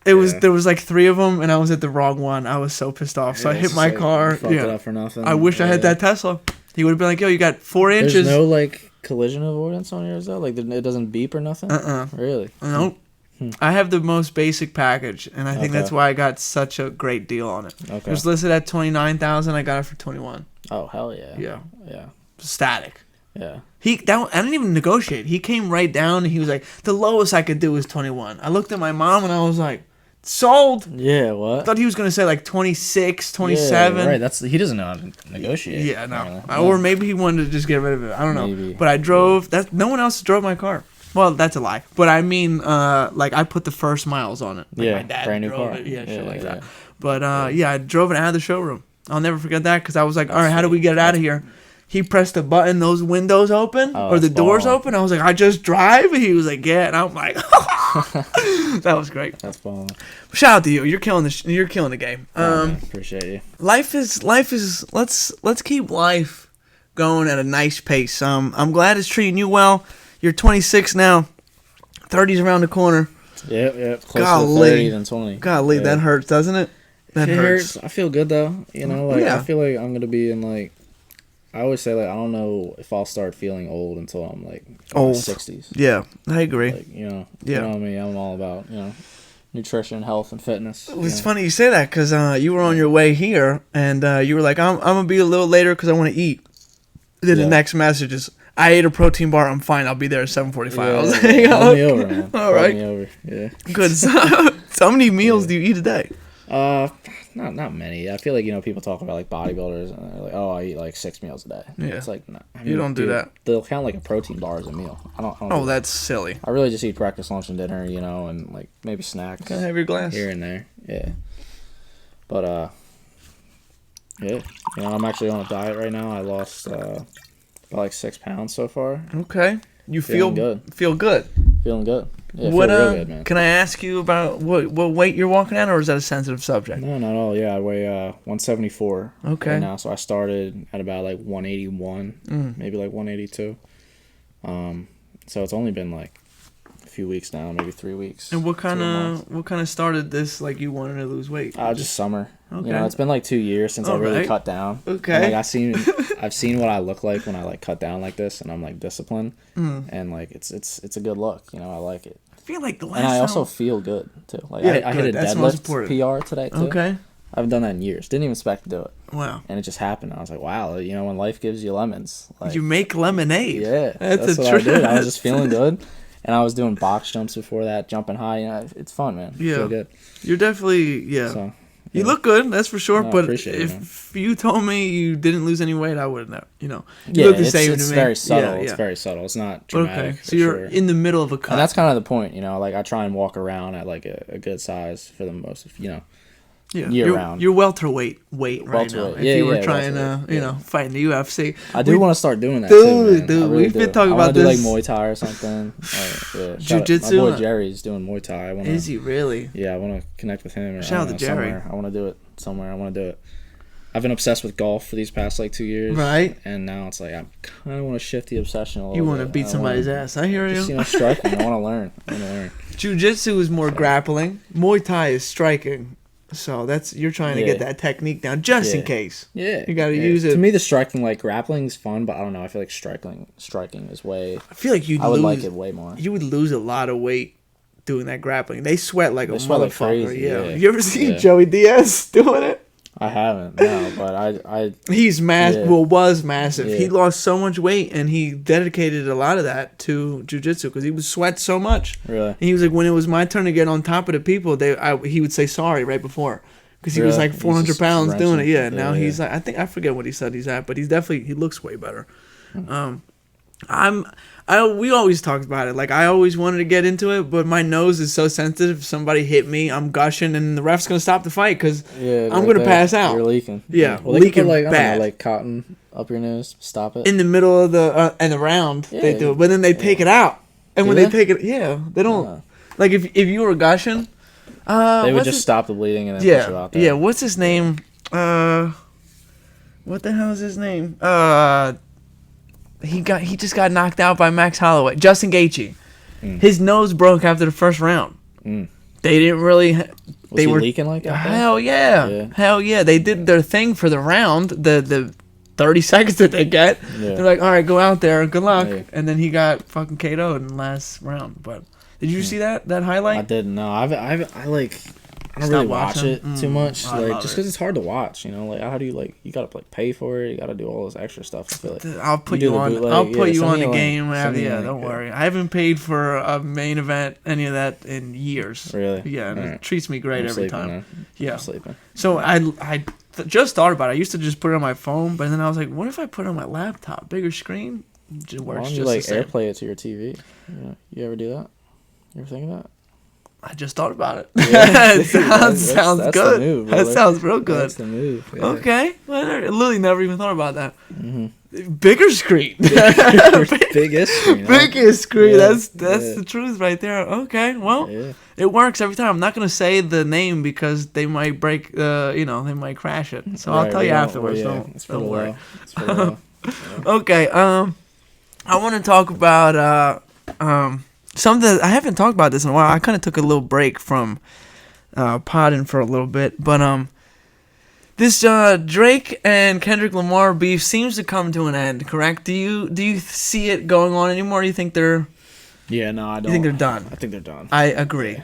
There was like 3 of them, and I was at the wrong one. I was so pissed off. So I hit my car. Fucked it up for nothing. I wish I had that Tesla. He would have been like, yo, you got 4 inches. There's no like collision avoidance on yours though? Like it doesn't beep or nothing? Really? Nope. I have the most basic package, and I think that's why I got such a great deal on it. Okay. It was listed at $29,000. I got it for $21,000. Oh hell yeah! Yeah. Static. Yeah. I didn't even negotiate. He came right down, and he was like, the lowest I could do is 21. I looked at my mom, and I was like, sold. Yeah. What? I thought he was gonna say like 26, 27. Yeah, right. He doesn't know how to negotiate. Yeah, no. Or maybe he wanted to just get rid of it. I don't know. Maybe. But I drove. No one else drove my car. Well, that's a lie. But I mean, like I put the first miles on it. Like my dad brand new drove car. it. Yeah, shit like that. But I drove it out of the showroom. I'll never forget that because I was like, all right, how do we get it out of here? He pressed a button, those windows open or the doors open. I was like, I just drive. And he was like, yeah. And I'm like, that was great. That's fun. Shout out to you. You're killing the game. Appreciate you. Life is. Let's keep life going at a nice pace. I'm glad it's treating you well. You're 26 now. 30's around the corner. Yep. Closer to 30 than 20. Golly, that hurts, doesn't it? That hurts. I feel good though. You know, like I feel like I'm gonna be in like. I always say like I don't know if I'll start feeling old until I'm like in my 60s. Yeah, I agree. Like, you know what I mean. I'm all about nutrition, health, and fitness. It's funny you say that because you were on your way here and you were like, I'm gonna be a little later because I want to eat. Then the next message is, I ate a protein bar. I'm fine. I'll be there at 7:45. I was like, call me over, man. All right. Call me over. Yeah. Good. So how many meals do you eat a day? Not many. I feel like people talk about like bodybuilders and they're like, oh, I eat like 6 meals a day. Yeah. It's like you don't do that. They'll count like a protein bar as a meal. I don't. Oh, that's silly. I really just eat breakfast, lunch, and dinner. And like maybe snacks. Can I have your glass here and there? Yeah. But I'm actually on a diet right now. I lost about like 6 pounds so far. Okay. You feel good? Feeling good. Yeah, what feel real good, man. Can I ask you about what weight you're walking at, or is that a sensitive subject? No, not at all. Yeah, I weigh 174 right now. So I started at about like 181, maybe like 182. So it's only been like a few weeks now, maybe 3 weeks. And what kind of started this? Like you wanted to lose weight? Just summer. Okay. It's been like 2 years since I really cut down. Okay. And, like I've seen what I look like when I like cut down like this, and I'm like disciplined, and like it's a good look. I like it. I feel like the last. And I also feel good too. Like I hit a deadlift PR today too. Okay. I haven't done that in years. Didn't even expect to do it. Wow. And it just happened. I was like, wow. When life gives you lemons, like, you make lemonade. Yeah, that's what I did. I was just feeling good. And I was doing box jumps before that, jumping high. It's fun, man. Yeah. Feel good. You're definitely, So, you look good, that's for sure. No, but if you told me you didn't lose any weight, I wouldn't have. You look the same to me. It's very subtle. Yeah. It's very subble. It's not dramatic. Okay. So you're in the middle of a cut. And that's kind of the point, Like I try and walk around at like a good size for the most, year round. You're welterweight right now. If you were trying to, fight in the UFC. I do want to start doing that too, man. Dude, we've been talking about this. I want to do like Muay Thai or something. Jiu-jitsu. My boy Jerry's doing Muay Thai. Is he really? Yeah, I want to connect with him. Shout out to Jerry. I want to do it somewhere. I want to do it. I've been obsessed with golf for these past like 2 years. Right. And now it's like I kind of want to shift the obsession a little bit. You want to beat somebody's ass. I hear you. Just, striking. I want to learn. Jiu-jitsu is more grappling. Muay Thai is striking. So you're trying to get that technique down just in case. Yeah. You got to use it. To me, the striking, like grappling is fun, but I don't know. I feel like striking is way. I feel like I would like it way more. You would lose a lot of weight doing that grappling. They sweat like a motherfucker. Like crazy, yeah. You ever seen Joey Diaz doing it? I haven't, no, but I he's massive. Well, was massive. He lost so much weight, and he dedicated a lot of that to jiu-jitsu because he would sweat so much. Really? And he was like, when it was my turn to get on top of the people, he would say sorry right before because he was like 400 pounds doing it. Yeah. Now he's like, I forget what he said he's at, but he looks way better. We always talked about it. Like I always wanted to get into it, but my nose is so sensitive. If somebody hit me, I'm gushing, and the ref's gonna stop the fight because I'm gonna pass out. You're leaking. Yeah, well, leaking bad. Like cotton Up your nose. Stop it. In the middle of the round, they do it. But then they take it out. And when they take it, they don't... Like, if you were gushing... they would just stop the bleeding and then push it out there. Yeah, what's his name? What the hell is his name? He just got knocked out by Max Holloway. Justin Gaethje. His nose broke after the first round. They didn't really... Was he leaking like that? Hell yeah. Hell yeah. They did their thing for the round, the 30 seconds that they get. Yeah. They're like, all right, go out there, good luck. Yeah. And then he got fucking KO'd in the last round. But did you see that highlight? I didn't know. I don't really watch it too much, like just because it's hard to watch. You know, like how do you you gotta pay for it? You gotta do all this extra stuff. I feel like I'll put you on. I'll put you on the game. Don't worry. I haven't paid for a main event, any of that, in years. Really? Yeah, and it treats me great every time. Man. Yeah, I'm sleeping. So I just thought about it. I used to just put it on my phone, but then I was like, what if I put it on my laptop, bigger screen? It works just the same. AirPlay it to your TV. You ever do that? You ever think of that? I just thought about it. Yeah. It sounds good. The move, that sounds real good. That's the move. Yeah. Okay. Well, I literally never even thought about that. Bigger screen. Biggest screen. Biggest screen. Yeah. That's the truth right there. Okay. Well, it works every time. I'm not going to say the name because they might break, they might crash it. So I'll tell you afterwards. Don't worry. Okay. I want to talk about... something I haven't talked about this in a while. I kind of took a little break from podding for a little bit, but this Drake and Kendrick Lamar beef seems to come to an end. Correct? Do you see it going on anymore? Do you think they're? Yeah, no, I don't. You think they're done? I think they're done. I agree.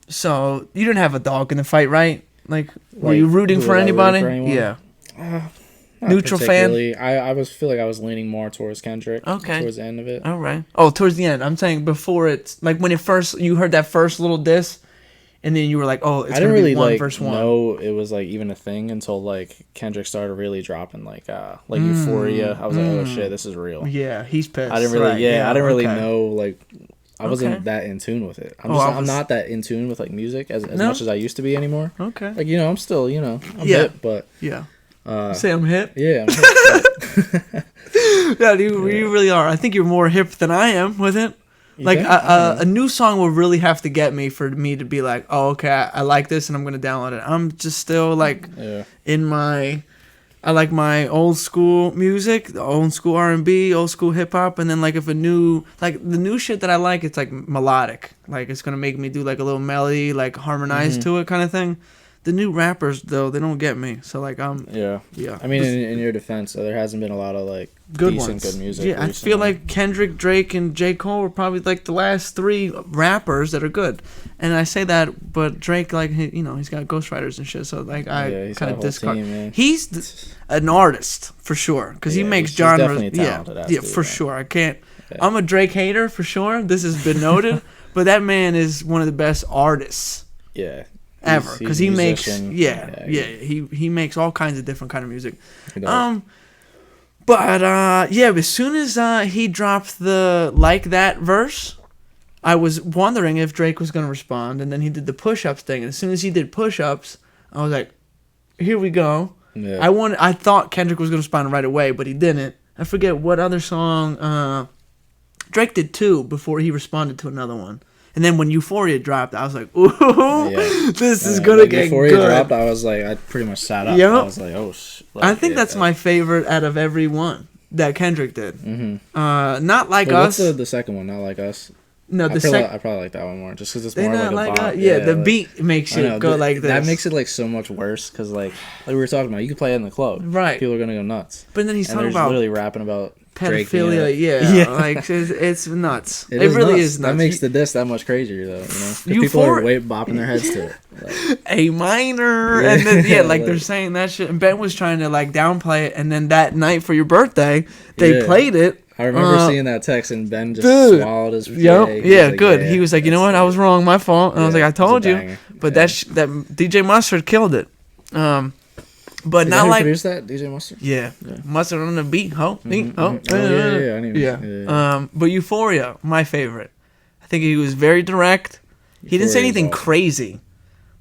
So you didn't have a dog in the fight, right? Like, were you rooting for anybody? Yeah. Neutral fan. I feel like I was leaning more towards Kendrick. Okay. Towards the end of it. All right. Oh, towards the end. I'm saying before it's like when you heard that first little diss, and then you were like, oh, it's gonna be one versus one. Know it was like even a thing until like Kendrick started really dropping like Euphoria. I was like, oh shit, this is real. Yeah, he's pissed. I didn't really. I didn't really know like. I wasn't that in tune with it. I'm not that in tune with like music as much as I used to be anymore. Okay. Like I'm still I'm hip, but yeah. Say I'm hip? Yeah, I'm hip. Yeah, you really are. I think you're more hip than I am with it. Like, a new song will really have to get me for me to be like, oh, okay, I like this and I'm going to download it. I'm just still, like, I like my old school music, the old school R&B, old school hip-hop, and then, like, the new shit that I like, it's, like, melodic. Like, it's going to make me do, like, a little melody, like, harmonize to it kind of thing. The new rappers, though, they don't get me. So, like, yeah. I mean, in your defense, there hasn't been a lot of, like, good music. Yeah, recently. I feel like Kendrick, Drake, and J. Cole were probably, like, the last three rappers that are good. And I say that, but Drake, like, he's got ghostwriters and shit. So, like, I kind of discard. He's an artist, for sure. Because he makes genres. Yeah, for sure. I can't. Yeah. I'm a Drake hater, for sure. This has been noted. But that man is one of the best artists. Yeah. Ever, because he makes he makes all kinds of different kind of music. As soon as he dropped the like that verse, I was wondering if Drake was gonna respond, and then he did the push-ups thing, and as soon as he did push-ups, I was like, here we go. Yeah. I thought Kendrick was gonna respond right away, but he didn't. I forget what other song Drake did too before he responded to another one. And then when Euphoria dropped, I was like, ooh, this is going to get good. Euphoria dropped, I was like, I pretty much sat up. Yep. I was like, oh, shit. Like, I think that's my favorite out of every one that Kendrick did. Not Like Us. What's the second one, Not Like Us? No, I probably like that one more, just because it's more like a bop. Yeah, the beat makes it go like this. That makes it like so much worse, because like we were talking about, you can play it in the club. Right. People are going to go nuts. But then he's talking about... literally rapping about... pedophilia, like it's nuts. It really is nuts. That makes the diss that much crazier, though. Because people are bopping their heads to it. Like, A minor, and then like they're saying that shit. And Ben was trying to like downplay it, and then that night for your birthday, they played it. I remember seeing that text, and Ben just swallowed his. Good. Yeah. He was like, you know what? I was wrong. My fault. And I was like, I told you. But that DJ Mustard killed it. But not like produced that DJ Mustard. Yeah. Mustard on the beat. I knew. But Euphoria, my favorite. I think he was very direct. He didn't say anything crazy.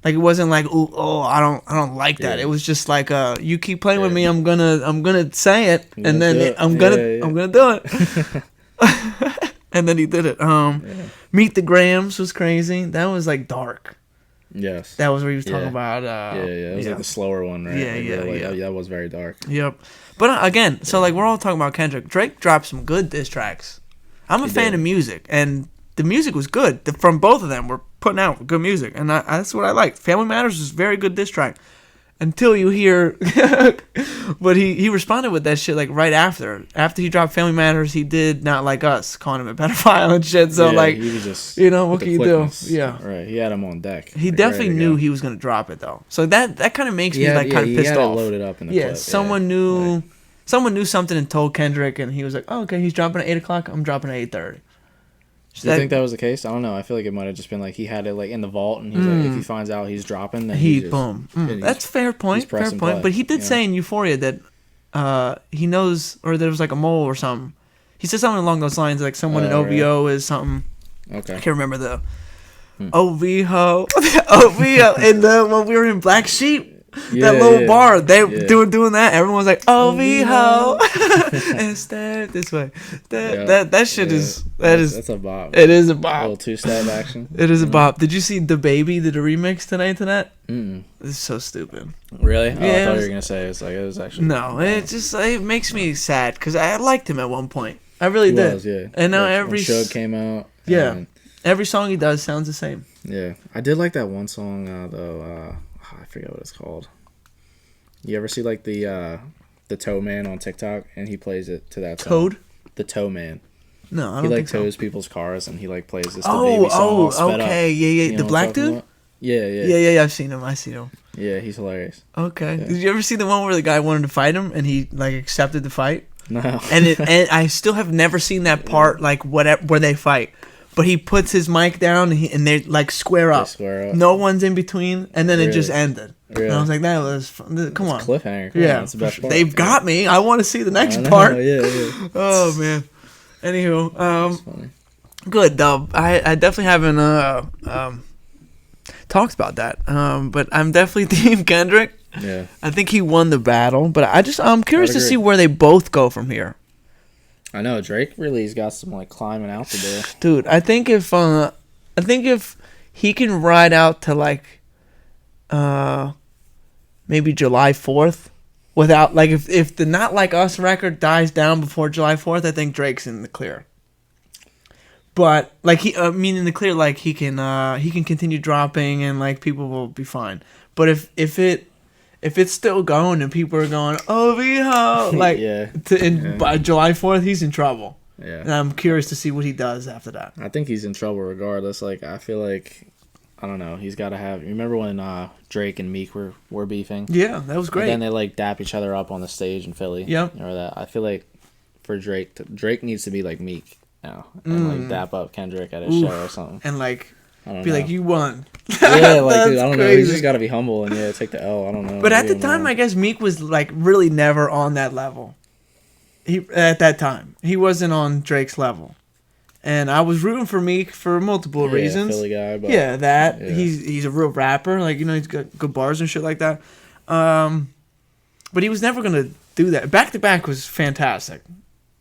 Like it wasn't like, ooh, oh, I don't like that. It was just like, you keep playing with me, I'm gonna say it, and then I'm gonna do it. And then he did it. Meet the Grahams was crazy. That was like dark. Yes. That was where he was talking about. It was like the slower one, right? Yeah. That was very dark. Yep. But again, so like we're all talking about Kendrick. Drake dropped some good diss tracks. I'm a fan of music, and the music was good. From both of them, we're putting out good music, and that's what I like. Family Matters is a very good diss track. Until you hear, but he responded with that shit like right after. After he dropped Family Matters, he did Not Like Us, calling him a pedophile and shit. So like, he was just, what can you do? Yeah, right. He had him on deck. He definitely knew he was gonna drop it though. So that kind of makes me like kind of pissed off. Loaded up in the clip. Someone knew something and told Kendrick, and he was like, "Oh, okay, he's dropping at 8:00. I'm dropping at 8:30." Do you think that was the case? I don't know. I feel like it might have just been like he had it like in the vault, and he's like, if he finds out he's dropping, then he just, boom. That's fair point. Fair point. Play. But he did say in Euphoria that he knows, or there was like a mole or something. He said something along those lines, like someone in OVO is something. Okay. I can't remember the OVO. OVO. And when we were in Black Sheep. That little bar, they were doing that. Everyone was like, "Oh, ho," and stare this way. That shit is that's a bop. It is a bop. A little two-step action. It is a bop. Did you see The Baby did a remix tonight to that? This is so stupid. Really? Oh, I thought you were gonna say it was actually. No, it makes me sad because I liked him at one point. I really did. And now every show came out. Every song he does sounds the same. Yeah, I did like that one song though. I forget what it's called. You ever see like the Toe Man on TikTok, and he plays it to that song? Code? The Toe Man. No, I don't think think so. He tows people's cars, and he like plays this Baby song. Okay, yeah. You know the black dude? Yeah. I've seen him. Yeah, he's hilarious. Okay. Did you ever see the one where the guy wanted to fight him, and he like accepted the fight? No. And I still have never seen that part like where they fight. But he puts his mic down, and they like square up. No one's in between, and then it just ended. Really? And I was like, that was fun. Come on. Cliffhanger. That's the best part. They've got me. I want to see the next part. Yeah. Oh, man. Anywho, good, though. I definitely haven't talked about that. But I'm definitely Team Kendrick. Yeah. I think he won the battle, but I'm curious to see where they both go from here. I know Drake really's got some like climbing out to do. Dude, I think if he can ride out to like maybe July 4th without like if the Not Like Us record dies down before July 4th, I think Drake's in the clear. But like in the clear, like he can continue dropping and like people will be fine. But if it's still going and people are going, oh, like, by July 4th, he's in trouble. Yeah. And I'm curious to see what he does after that. I think he's in trouble regardless. Like, I feel like, I don't know, he's got to have... Remember when Drake and Meek were beefing? Yeah, that was great. And then they, like, dap each other up on the stage in Philly. Yep. Or that. I feel like for Drake needs to be like Meek now. And, like, dap up Kendrick at his show or something. And, like... Be like, you won. Yeah, like, dude, I don't know. He's just got to be humble and, take the L. I don't know. But at the time, I guess Meek was, like, really never on that level. At that time. He wasn't on Drake's level. And I was rooting for Meek for multiple reasons. Philly guy. But, he's a real rapper. Like, he's got good bars and shit like that. But he was never going to do that. Back to Back was fantastic.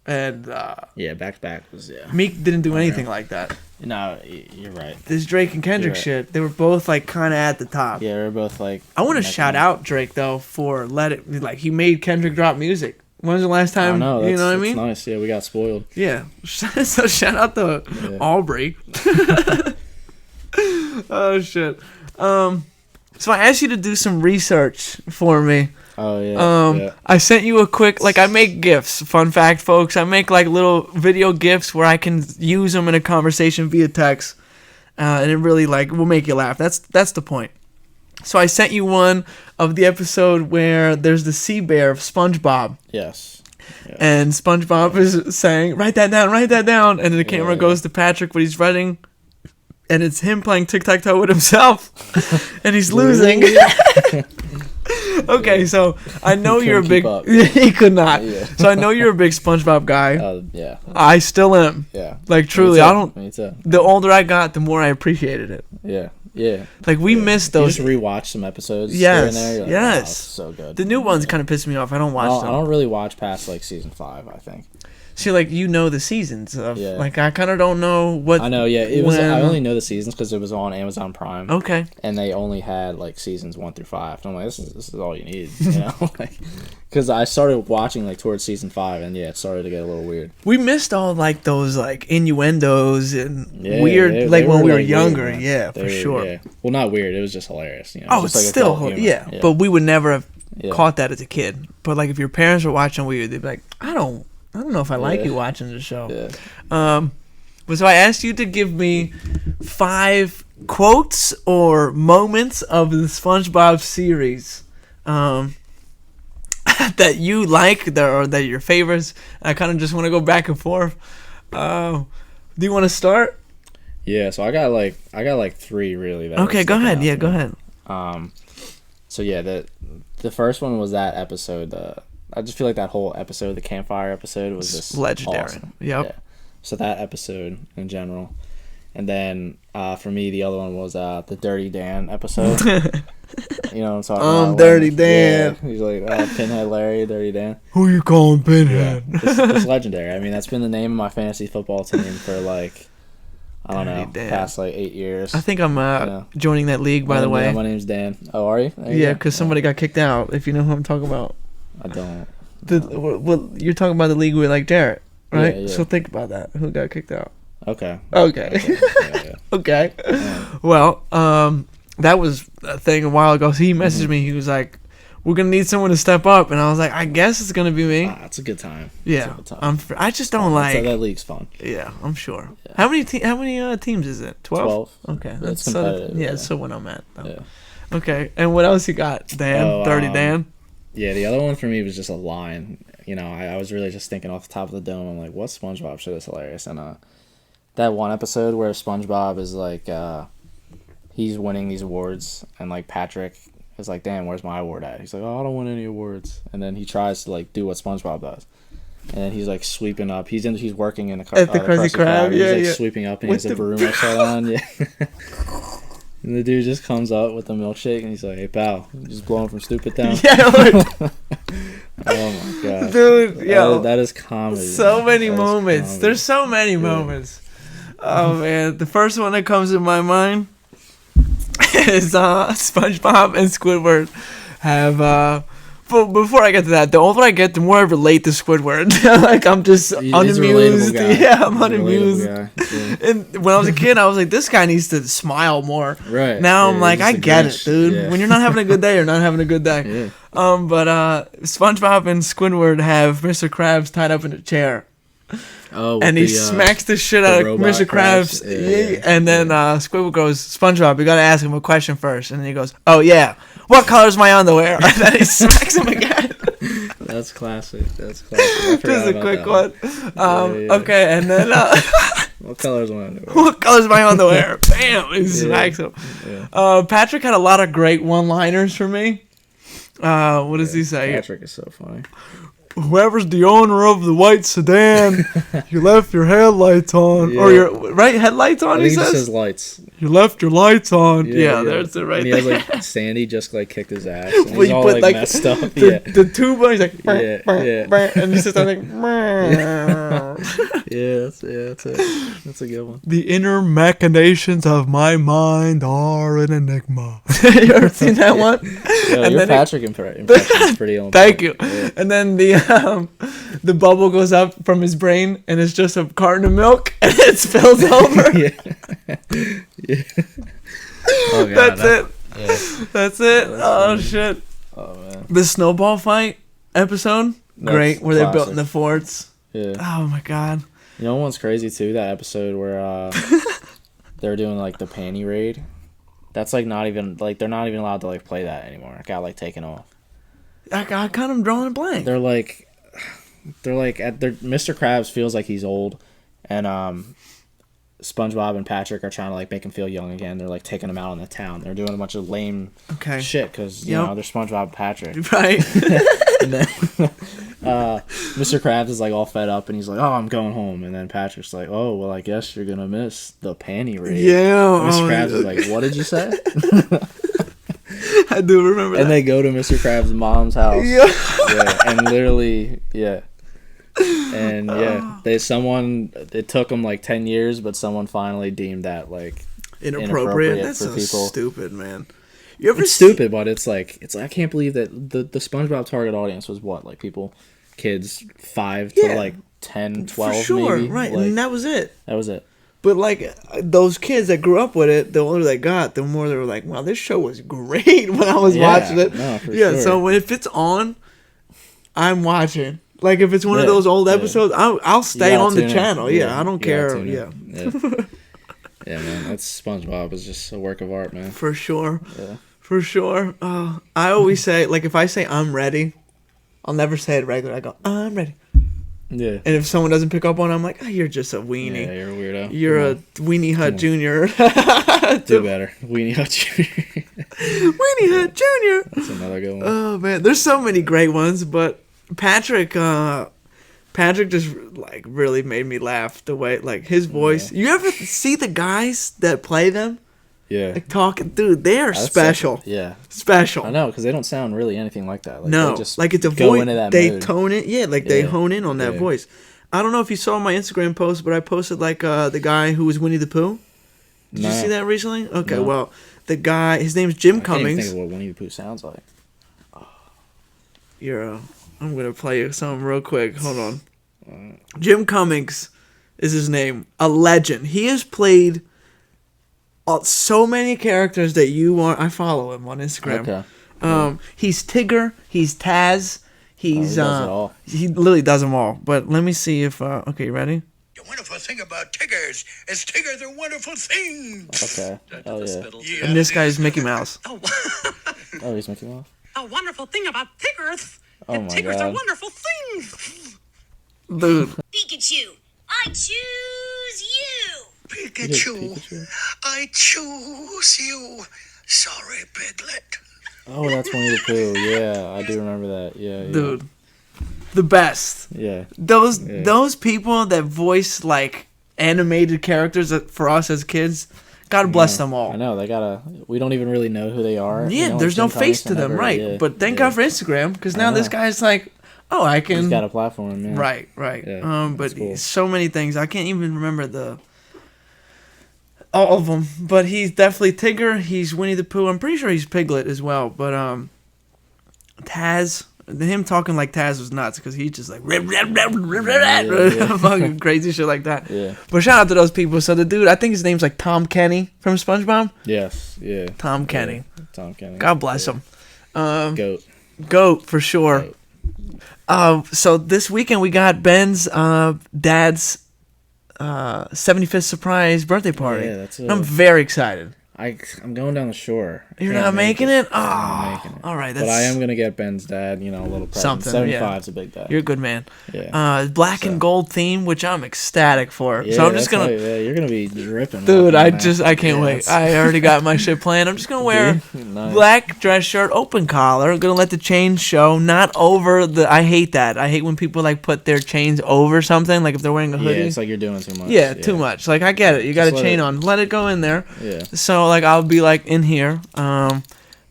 And Back to Back was Meek didn't do anything like that. No, you're right. This Drake and Kendrick shit, they were both like kind of at the top. Yeah, they're both like. I want to shout out Drake though for he made Kendrick drop music. When was the last time? I know, you know what I mean? Nice. Yeah, we got spoiled. Yeah, so shout out to Aubrey. Oh shit. So I asked you to do some research for me. Oh yeah. I sent you a quick I make GIFs. Fun fact, folks, I make like little video GIFs where I can use them in a conversation via text, and it really will make you laugh. That's the point. So I sent you one of the episode where there's the sea bear of SpongeBob. Yes. And SpongeBob is saying, "Write that down," and then the camera goes to Patrick when he's writing, and it's him playing tic-tac-toe with himself, and he's losing. Okay, so I know you're a big... He could not. Yeah. So I know you're a big SpongeBob guy. Yeah. I still am. Yeah. Like, truly, Me too. The older I got, the more I appreciated it. Yeah. Yeah. Like, we missed those. You just rewatch some episodes. Yes. Here and there, like, yes. Wow, it's so good. The new ones kind of piss me off. I don't watch them. I don't really watch past like season 5. I think. See, like, you know the seasons of, like, I kind of don't know what. I know, yeah. I only know the seasons because it was on Amazon Prime. Okay. And they only had like seasons 1 through 5. And I'm like, this is all you need, you know? Like, because I started watching like towards season 5, and it started to get a little weird. We missed all like those like innuendos and weird, like when we were younger. Weird, for sure. Yeah. Well, not weird. It was just hilarious. You know? Oh, it's like still, but we would never have caught that as a kid. But like if your parents were watching weird, they'd be like, I don't know if I like you watching the show. Yeah. But so I asked you to give me 5 quotes or moments of the SpongeBob series that you like, or that are your favorites. I kind of just want to go back and forth. Do you want to start? Yeah. So I got like 3 really. Okay, go ahead. Yeah, go ahead. So yeah, the first one was that episode. I just feel like that whole episode, the campfire episode, was just legendary. Awesome. Yep. Yeah. So that episode in general, and then for me, the other one was the Dirty Dan episode. You know what I'm talking about? Dirty Dan. Yeah, he's like Pinhead Larry, Dirty Dan. Who you calling Pinhead? Yeah, it's legendary. I mean, that's been the name of my fantasy football team for like, I don't know, past like 8 years. I think I'm joining that league, by the way. Yeah, my name's Dan. Oh, are you? Yeah, because somebody got kicked out, if you know who I'm talking about. I don't. Well, you're talking about the league with like Jarrett, right? Yeah. So think about that. Who got kicked out? Okay. Yeah. Okay. Yeah. Well, that was a thing a while ago. So he messaged me. He was like, "We're gonna need someone to step up," and I was like, "I guess it's gonna be me." It's a good time. Yeah. I just don't like that league's fun. Yeah, I'm sure. Yeah. How many teams is it? 12. Okay, that's competitive. That's so what I'm at. Though. Yeah. Okay, and what else you got, Dan? Dirty Dan. Yeah, the other one for me was just a line. You know, I was really just thinking off the top of the dome. I'm like, what's SpongeBob shit is hilarious. And that one episode where SpongeBob is like, he's winning these awards, and like Patrick is like, damn, where's my award at? He's like, oh, I don't win any awards. And then he tries to like do what SpongeBob does. And then he's like sweeping up. He's working in the Krusty Krab. He's like sweeping up, and he has a broom upside on. Yeah. And the dude just comes up with a milkshake, and he's like, "Hey, pal, you just blowing from stupid town." Yeah. Oh my god, dude, that is comedy. So many moments. There's so many moments. Oh man, the first one that comes in my mind is SpongeBob and Squidward have. But before I get to that, the older I get, the more I relate to Squidward. Like, I'm just unamused. Yeah, I'm unamused. Yeah. And when I was a kid, I was like, this guy needs to smile more. Right. Now I'm like, I get it, dude. Yeah. When you're not having a good day, you're not having a good day. Yeah. But SpongeBob and Squidward have Mr. Krabs tied up in a chair. Oh, and he smacks the shit out of Mr. Krabs. Yeah. And then Squidward goes, SpongeBob, you gotta ask him a question first. And then he goes, oh yeah, what color's my underwear? And then he smacks him again. That's classic. Just a quick one. Okay, and then what color's my underwear? What color's my underwear? Bam! He smacks him. Yeah. Patrick had a lot of great one-liners for me. What does he say? Patrick is so funny. Whoever's the owner of the white sedan, you left your headlights on, or your headlights on. He says lights. You left your lights on. Yeah. There's it right there. And he has like Sandy just like kicked his ass. And he's all like messed up. The tube on. He's like, and he says something. That's it. That's a good one. The inner machinations of my mind are an enigma. You ever seen that one? Yeah, your Patrick impression is pretty on. Thank you. Yeah. And then the bubble goes up from his brain, and it's just a carton of milk, and it spills over. Yeah. Oh, God, That's it. Oh shit. Oh man. The snowball fight episode, great, where they're building the forts. Yeah. Oh my God. You know what's crazy too? That episode where they're doing like the panty raid. That's like not even like they're not even allowed to like play that anymore. It got like taken off. I kind of drawing a blank. They're like Mr. Krabs feels like he's old, and SpongeBob and Patrick are trying to like make him feel young again. They're like taking him out in the town. They're doing a bunch of lame shit because you know they're SpongeBob and Patrick, right? Mr. Krabs is like all fed up and he's like, "Oh, I'm going home." And then Patrick's like, "Oh, well, I guess you're gonna miss the panty raid." Yeah. And Mr. Krabs is like, "What did you say?" I do remember that. And they go to Mr. Krabs' mom's house. Yeah. Yeah. And literally, yeah. And yeah, it took them like 10 years, but someone finally deemed that like inappropriate. That's for so people. stupid, man. You ever It's stupid, but it's like I can't believe that the SpongeBob target audience was what, like kids 5 to like 10, 12 for sure, maybe. right? Like, and that was it. That was it. But like those kids that grew up with it, the older they got, the more they were like, "Wow, this show was great." When I was watching it, no, for sure. So if it's on, I'm watching. Like if it's one of those old episodes, I'll stay on the channel. Yeah, I don't care. Yeah. Yeah, man, that's SpongeBob is just a work of art, man. For sure. Yeah. For sure. I always say, like, if I say I'm ready, I'll never say it regular. I go, I'm ready. Yeah. And if someone doesn't pick up on it, I'm like, oh, you're just a weenie. Yeah, you're a weirdo. You're a Weenie Hut Jr. Do better. Weenie Hut Jr. Weenie Hut Jr. That's another good one. Oh, man. There's so many great ones, but Patrick just like really made me laugh the way like his voice. You ever see the guys that play them? Yeah. Like talking, dude, they are special. Special. I know, because they don't sound really anything like that. Like, no, they just like it's a go voice. into that They mood. tone it. Yeah, like they hone in on that voice. I don't know if you saw my Instagram post, but I posted like the guy who was Winnie the Pooh. Did you see that recently? Okay, well, the guy, his name's Jim Cummings. I can't even think of what Winnie the Pooh sounds like. I'm gonna play you something real quick. Hold on. Jim Cummings is his name. A legend. He has played so many characters that you want. I follow him on Instagram. Okay. He's Tigger. He's Taz. He's he does it all. He literally does them all. But let me see if okay, you ready? The wonderful thing about Tiggers is Tiggers are wonderful things. Okay. Oh yeah. And this guy's Mickey Mouse. Oh, he's Mickey Mouse. A wonderful thing about Tiggers. Oh my Tiggers God. are wonderful things. Dude. Pikachu, I choose you. Pikachu, I choose you. Sorry, Piglet. Oh, that's Winnie the Pooh. Yeah, I do remember that. Yeah. Dude. The best. Yeah. Those people that voice like animated characters for us as kids, God bless them all. I know we don't even really know who they are. Yeah, there's no face to them, right? Yeah, but thank God for Instagram, because now this guy's like, oh, I can. He's got a platform, man. Right. Yeah, but cool. so many things I can't even remember all of them. But he's definitely Tigger. He's Winnie the Pooh. I'm pretty sure he's Piglet as well. But Taz. Him talking like Taz was nuts because he's just like fucking crazy shit like that. Yeah. But shout out to those people. So the dude, I think his name's like Tom Kenny from SpongeBob. Yes. Yeah. Tom Kenny. Tom Kenny. God bless him. Goat for sure. So this weekend we got Ben's dad's 75th surprise birthday party. Yeah, I'm very excited. I'm going down the shore. You're not making it? Oh, I'm making it. All right. But I am gonna get Ben's dad, a little present. Something. 75's a big day. You're a good man. Yeah. Black and gold theme, which I'm ecstatic for. Yeah, so I'm just gonna. You're gonna be dripping. Dude, I can't wait. I already got my shit planned. I'm just gonna wear black dress shirt, open collar. I'm gonna let the chains show, not over the. I hate that. I hate when people like put their chains over something, like if they're wearing a hoodie. Yeah, it's like you're doing too much. Yeah, too much. Like I get it. You got a chain on. Let it go in there. Yeah. So like I'll be like in here.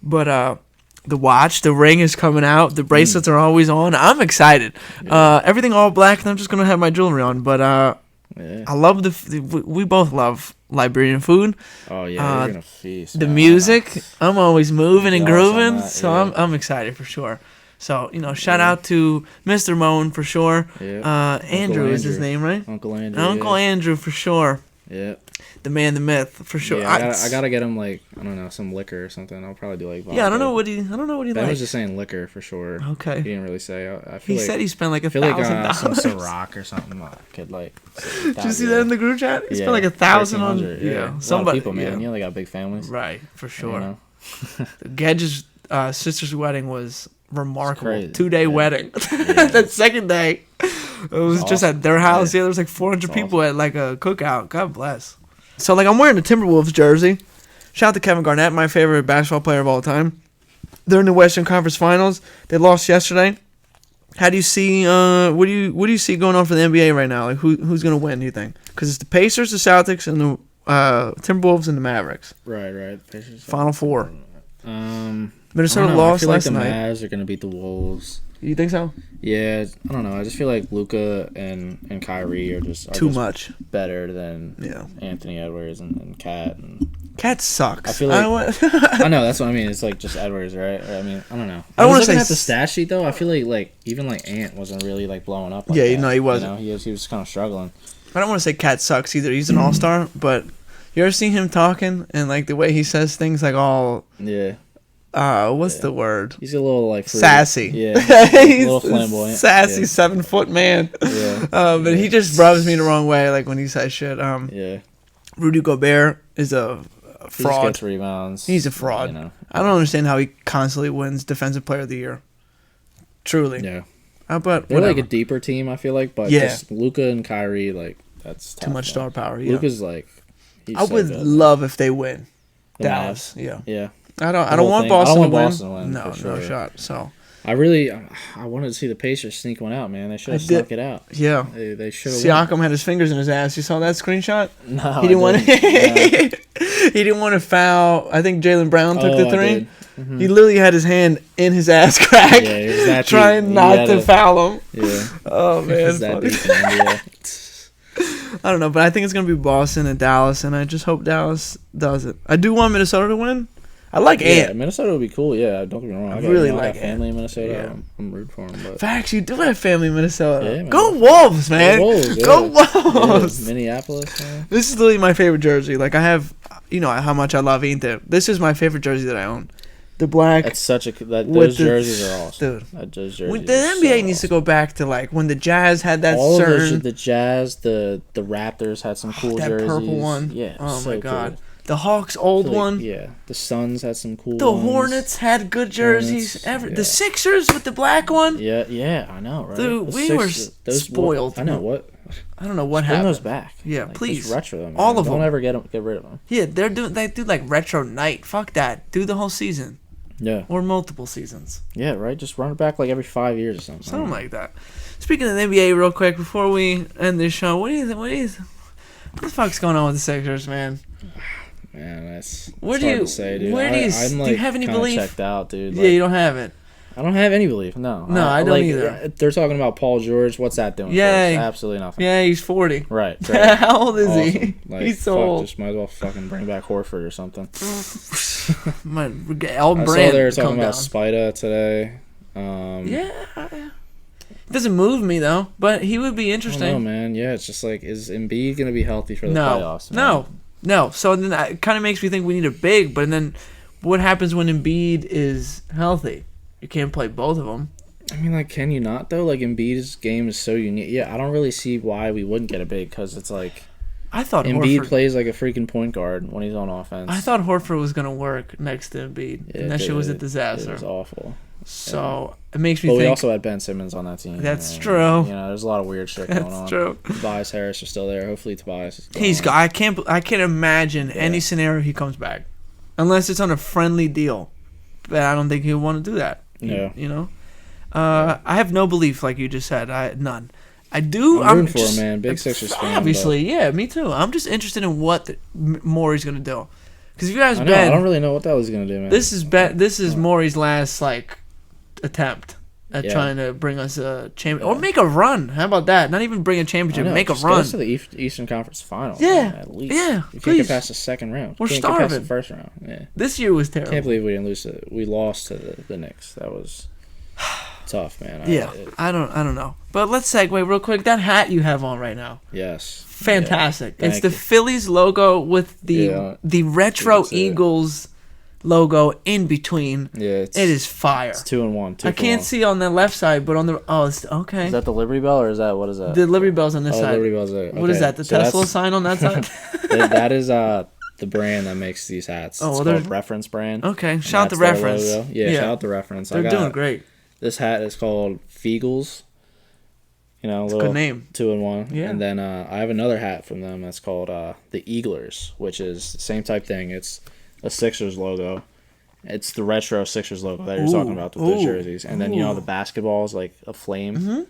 But the watch, the ring is coming out. The bracelets are always on. I'm excited. Everything all black, and I'm just gonna have my jewelry on. But I love we both love Liberian food. Oh yeah, you're gonna feast. The music, I'm always moving and grooving, so yeah. I'm excited for sure. So shout out to Mr. Moan for sure. Yeah. Andrew is his name, right? Uncle Andrew. Uncle Andrew for sure. Yeah. The man, the myth, for sure. Yeah, I gotta get him like some liquor or something. I'll probably do like vodka. Yeah, I don't know what he Ben likes. was just saying liquor for sure. Okay. He didn't really say. I feel he said he spent like I feel like $1,000. some Ciroc or something. I could like. Did you see that in the group chat? He spent like $1,000 on. Yeah. Somebody. People, man. They got big families. Right, for sure. Gedge's sister's wedding was remarkable. 2-day wedding. That second day, it was just at their house. Yeah, there was like 400 people at like a cookout. God bless. So like I'm wearing the Timberwolves jersey. Shout out to Kevin Garnett, my favorite basketball player of all time. They're in the Western Conference Finals. They lost yesterday. How do you see? What do you see going on for the NBA right now? Like who's gonna win? Do you think? Because it's the Pacers, the Celtics, and the Timberwolves and the Mavericks. Right. Pacers, Final four. Minnesota lost I feel last like the night. Mavs are gonna beat the Wolves. You think so? Yeah, I don't know. I just feel like Luka and Kyrie are just Too much better than Anthony Edwards and Cat. Cat sucks. I feel like I know that's what I mean. It's like just Edwards, right? Or, I mean, I don't know. I don't want to say at the stat sheet though. I feel like even like Ant wasn't really like blowing up. Like yeah, that, no, he wasn't. You know? He was kind of struggling. I don't want to say Cat sucks either. He's an all-star, but you ever seen him talking and like the way he says things like all what's the word? He's a little like fruity. Sassy. Yeah, He's a little flamboyant. Sassy, Yeah. 7-foot man. Yeah. But he just rubs me the wrong way, like when he says shit. Yeah. Rudy Gobert is a He just fraud. gets rebounds. He's a fraud. You know. I don't understand how he constantly wins Defensive Player of the Year. Truly. Yeah. But They're whatever. like a deeper team, I feel like, but Yeah. just Luka and Kyrie, like that's tough, Too much man. star power. Yeah. Luka's like, he's I so would good. love if they win. The Dallas. Mavs. Yeah. Yeah. I don't whole want thing. Boston I don't to want win. Boston to win, No, for sure. no shot. So I wanted to see the Pacers sneak one out, man. They should have I did. snuck it out. yeah. They should have. Siakam had his fingers in his ass. You saw that screenshot? No, He didn't want to. to. He didn't want to foul. I think Jaylen Brown took the I three. did. Mm-hmm. He literally had his hand in his ass crack, Yeah, exactly. trying He not had to a- foul him. Yeah. Oh man, It's that funny. deep in the NBA. I don't know, but I think it's gonna be Boston and Dallas, and I just hope Dallas does it. I do want Minnesota to win. I like Yeah, Ant. Minnesota would be cool. Yeah, don't get me wrong. I really got like family in Minnesota. Yeah. I'm rooting for them. But Facts, you do have family in Minnesota. Yeah, man. Go Wolves, man. Go Wolves, yeah. Go Wolves. Yeah, Minneapolis, man. This is literally my favorite jersey. Like I have, you know how much I love Inter. This is my favorite jersey that I own. The black. That's such a With those the- jerseys are awesome. Dude. Those jerseys When the are NBA so needs to awesome. go back to like when the Jazz had that All of certain those, the Jazz, the Raptors had some cool that jerseys. purple one. Yeah. Oh so my god. cool. The Hawks old Like, one. Yeah. The Suns had some cool. The ones. Hornets had good jerseys. Hornets, yeah. The Sixers with the black one. Yeah, I know, right? Dude, The we were Sixers- spoiled. I know what. I don't know what Bring happened. those back. Yeah, Like, please. just retro them. All man. of them. Don't ever get rid of them. Yeah, they do like retro night. Fuck that. Do the whole season Yeah. or multiple seasons. Yeah, right. Just run it back like every 5 years or something. Something like that. Speaking of the NBA, real quick before we end this show, what the fuck's going on with the Sixers, man? Man, that's Where it's do hard you- to say, dude. where do you- I'm do like you have any kinda belief? checked out, dude. Yeah, Like, you don't have it. I don't have any belief. No, No, I don't like, either. They're talking about Paul George. What's that doing? Yay. For us? Absolutely nothing. Yeah, he's 40. Right. Great. How old is he? Awesome. Like, He's so fuck, old. Just might as well fucking bring back Horford or something. Man, Elton I saw Brand they were come talking about down. Spida today. Yeah. It doesn't move me though, but he would be I don't know, interesting. man. Yeah, it's just like, is Embiid gonna be healthy for the playoffs? Man? No. So then that kind of makes me think we need a big. But then, what happens when Embiid is healthy? You can't play both of them. I mean, like, can you not though? Like, Embiid's game is so unique. Yeah, I don't really see why we wouldn't get a big, because it's like I thought Embiid Horford. plays like a freaking point guard when he's on offense. I thought Horford was gonna work next to Embiid, Yeah, and that shit was a It disaster. was awful. So it makes me But we think. also had Ben Simmons on that team. That's and, true. You know, there's a lot of weird shit going on. That's true. Tobias Harris are still there. Hopefully Tobias is He's gone. I can't imagine any scenario he comes back, unless it's on a friendly deal. But I don't think he'll want to do that. Yeah. You know. I have no belief, like you just said. None. I do. I'm rooting for just- him, man. Big Sixers fan, Obviously, yeah, me too. I'm just interested in what Maury's gonna do. Because if you guys I know. I don't been, really know what the hell he's gonna do, man. this is Maury's last like attempt at Yeah. trying to bring us a champion or make a run. How about that? Not even bring a I championship, know, make a just run. Get us to the Eastern Conference Finals. Yeah. man, at least. Yeah, You can't please. get past the second round. We're Can't get past starving. the first round. Yeah. This year was terrible. Can't believe we didn't lose to. We lost to the Knicks. That was tough, man. I don't know. But let's segue real quick. That hat you have on right now, Yes. fantastic. Yeah, It's thank the you. Phillies logo with Yeah. the retro That's it. Eagles logo in between. Yeah. It is fire. It's 2-1. I can't see on the left side, but on the it's okay. Is that the Liberty Bell or is that what is that? The Liberty Bell's on this Oh, side. Liberty Bell's there. What is Okay. that? The So Tesla that's- sign on that side? that is the brand that makes these hats. Oh, It's well, called there's- Reference brand. Okay, And shout out to that's their Reference. logo. Yeah, shout out to Reference. They're doing great. This hat is called Feagles. You know, It's a good name. 2-1. Yeah. And then I have another hat from them that's called the Eaglers, which is the same type thing. It's a Sixers logo, It's the retro Sixers logo that you're talking about with the jerseys. And then, the basketball is like a flame. Mm-hmm.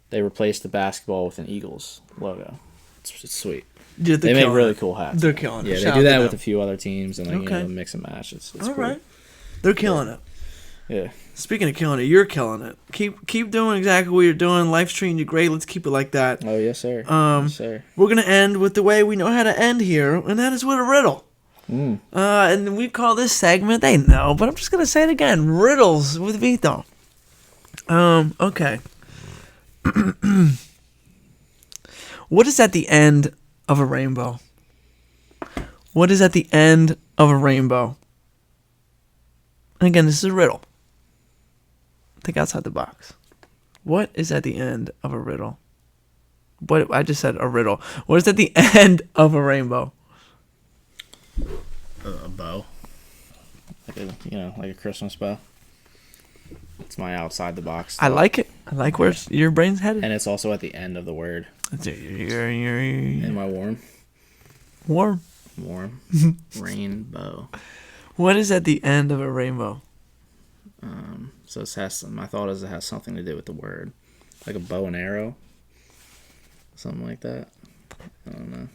They replaced the basketball with an Eagles logo. It's sweet. Yeah, they make really cool hats. They're killing it. Yeah, they do that with a few other teams and mix and match. It's all cool. right. They're killing it. Yeah. Speaking of killing it, you're killing it. Keep doing exactly what you're doing. Life's treating you great. Let's keep it like that. Oh, yes, sir. Yes, sir. We're gonna end with the way we know how to end here, and that is with a riddle. And we call this segment, they know, but I'm just gonna say it again: riddles with Vito. Okay. What is at the end of a rainbow? What is at the end of a rainbow? And again, this is a riddle. Think outside the box. What is at the end of a riddle? What I just said a riddle. What is at the end of a rainbow? A bow. Like a Christmas bow. It's my outside the box stuff. I like it. I like where your brain's headed. And it's also at the end of the word. Am I warm? Warm. Warm. Rainbow. What is at the end of a rainbow? So my thought is it has something to do with the word. Like a bow and arrow. Something like that. I don't know.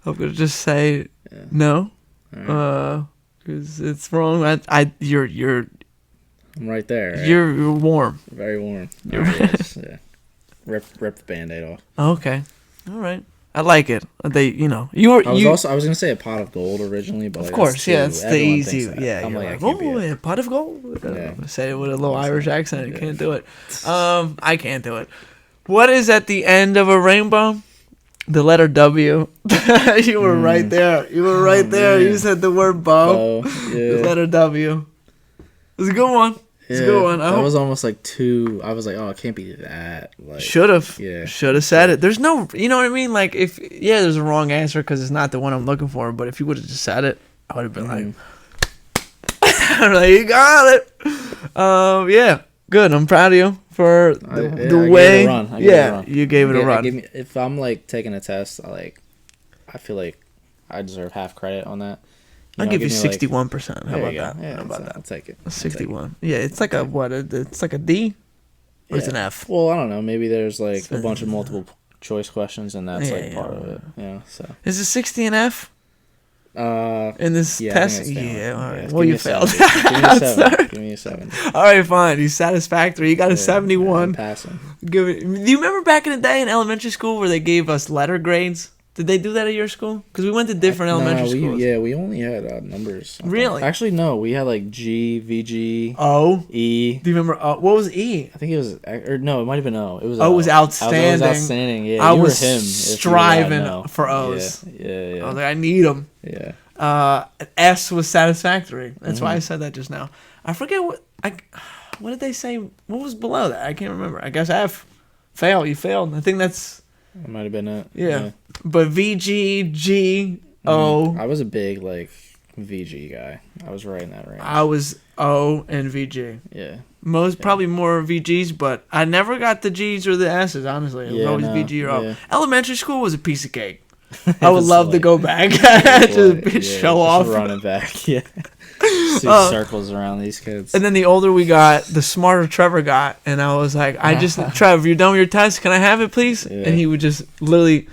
I'm going to just say no. Right. Because it's wrong. You're I'm right there. Right? You're warm. Very warm. Yeah. Rip the Band-Aid off. Okay. All right. I like it. I was gonna say a pot of gold originally, but of course, it's the easy. Yeah, I'm like, a pot of gold. Say it with a little Irish accent. You can't do it. I can't do it. What is at the end of a rainbow? The letter W. You were right there. You were right there. Man. You said the word bow. The letter W. It was a good one. It's a good one. That was almost like two. I was like, oh, it can't be that. Like, should have. Yeah. Should have said it. There's no, you know what I mean? Like, there's a wrong answer because it's not the one I'm looking for. But if you would have just said it, I would have been like, you got it. Yeah. Good. I'm proud of you for the way. You gave it a run. If I'm like taking a test, I feel like I deserve half credit on that. I'll give you 61%. How about that? Yeah, How about that? I'll take it. 61. Yeah, it's like a what? It's like a D, or it's an F. Well, I don't know. Maybe there's like a bunch of multiple choice questions, and that's part of it. Yeah. So is it 60 an F? In this test? Yeah. All right. Well, you failed. Give me a 7. All right, fine. He's satisfactory. You got a 71. I'm passing. Do you remember back in the day in elementary school where they gave us letter grades? Did they do that at your school? Because we went to different elementary schools. We only had numbers. Really? Actually, no. We had like G, VG, O, E. Do you remember? What was E? I think it was, or no, it might have been O. It was. O was outstanding. I was outstanding. Yeah, I was striving for O's. Yeah. I was like, I need them. Yeah. S was satisfactory. That's why I said that just now. I forget what did they say? What was below that? I can't remember. I guess F. Fail. You failed. I think that's. It might have been it. Yeah. But VG, G, O. I was a big VG guy. I was right in that range. I was O and VG. Yeah. Probably more VGs, but I never got the G's or the S's, honestly. It was always VG or O. Yeah. Elementary school was a piece of cake. I would love to go back. Show off. Running back, yeah. Do circles around these kids. And then the older we got, the smarter Trevor got. And I was like, Trevor, you're done with your test? Can I have it, please? Yeah. And he would just literally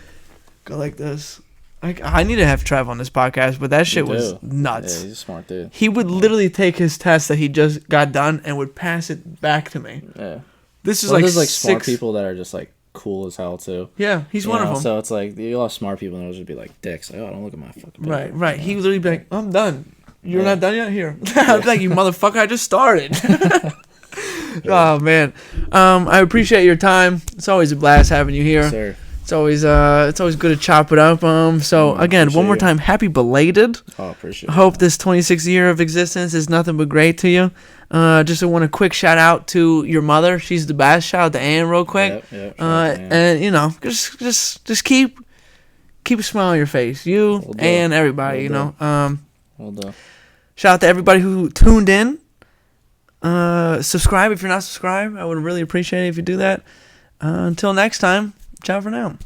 go like this. I need to have Trev on this podcast, but that shit was nuts. Yeah, he's a smart dude. He would literally take his test that he just got done and would pass it back to me. Yeah. This is there's smart people that are just cool as hell too. Yeah, he's one of them. So it's you'll have smart people and they'll just be like dicks. Like, oh, don't look at my fucking paper. Right. He would literally be like, I'm done. You're not done yet? Here. I'd be like, you motherfucker, I just started. Oh, man. I appreciate your time. It's always a blast having you here. Yes, sir. It's always good to chop it up. Again, one more time, happy belated. Oh, appreciate it. Hope this 26th year of existence is nothing but great to you. Just want a quick shout out to your mother. She's the best. Shout out to Ann real quick. Yep, and just keep a smile on your face. You and everybody, Well done. Shout out to everybody who tuned in. Subscribe if you're not subscribed. I would really appreciate it if you do that. Until next time, ciao for now.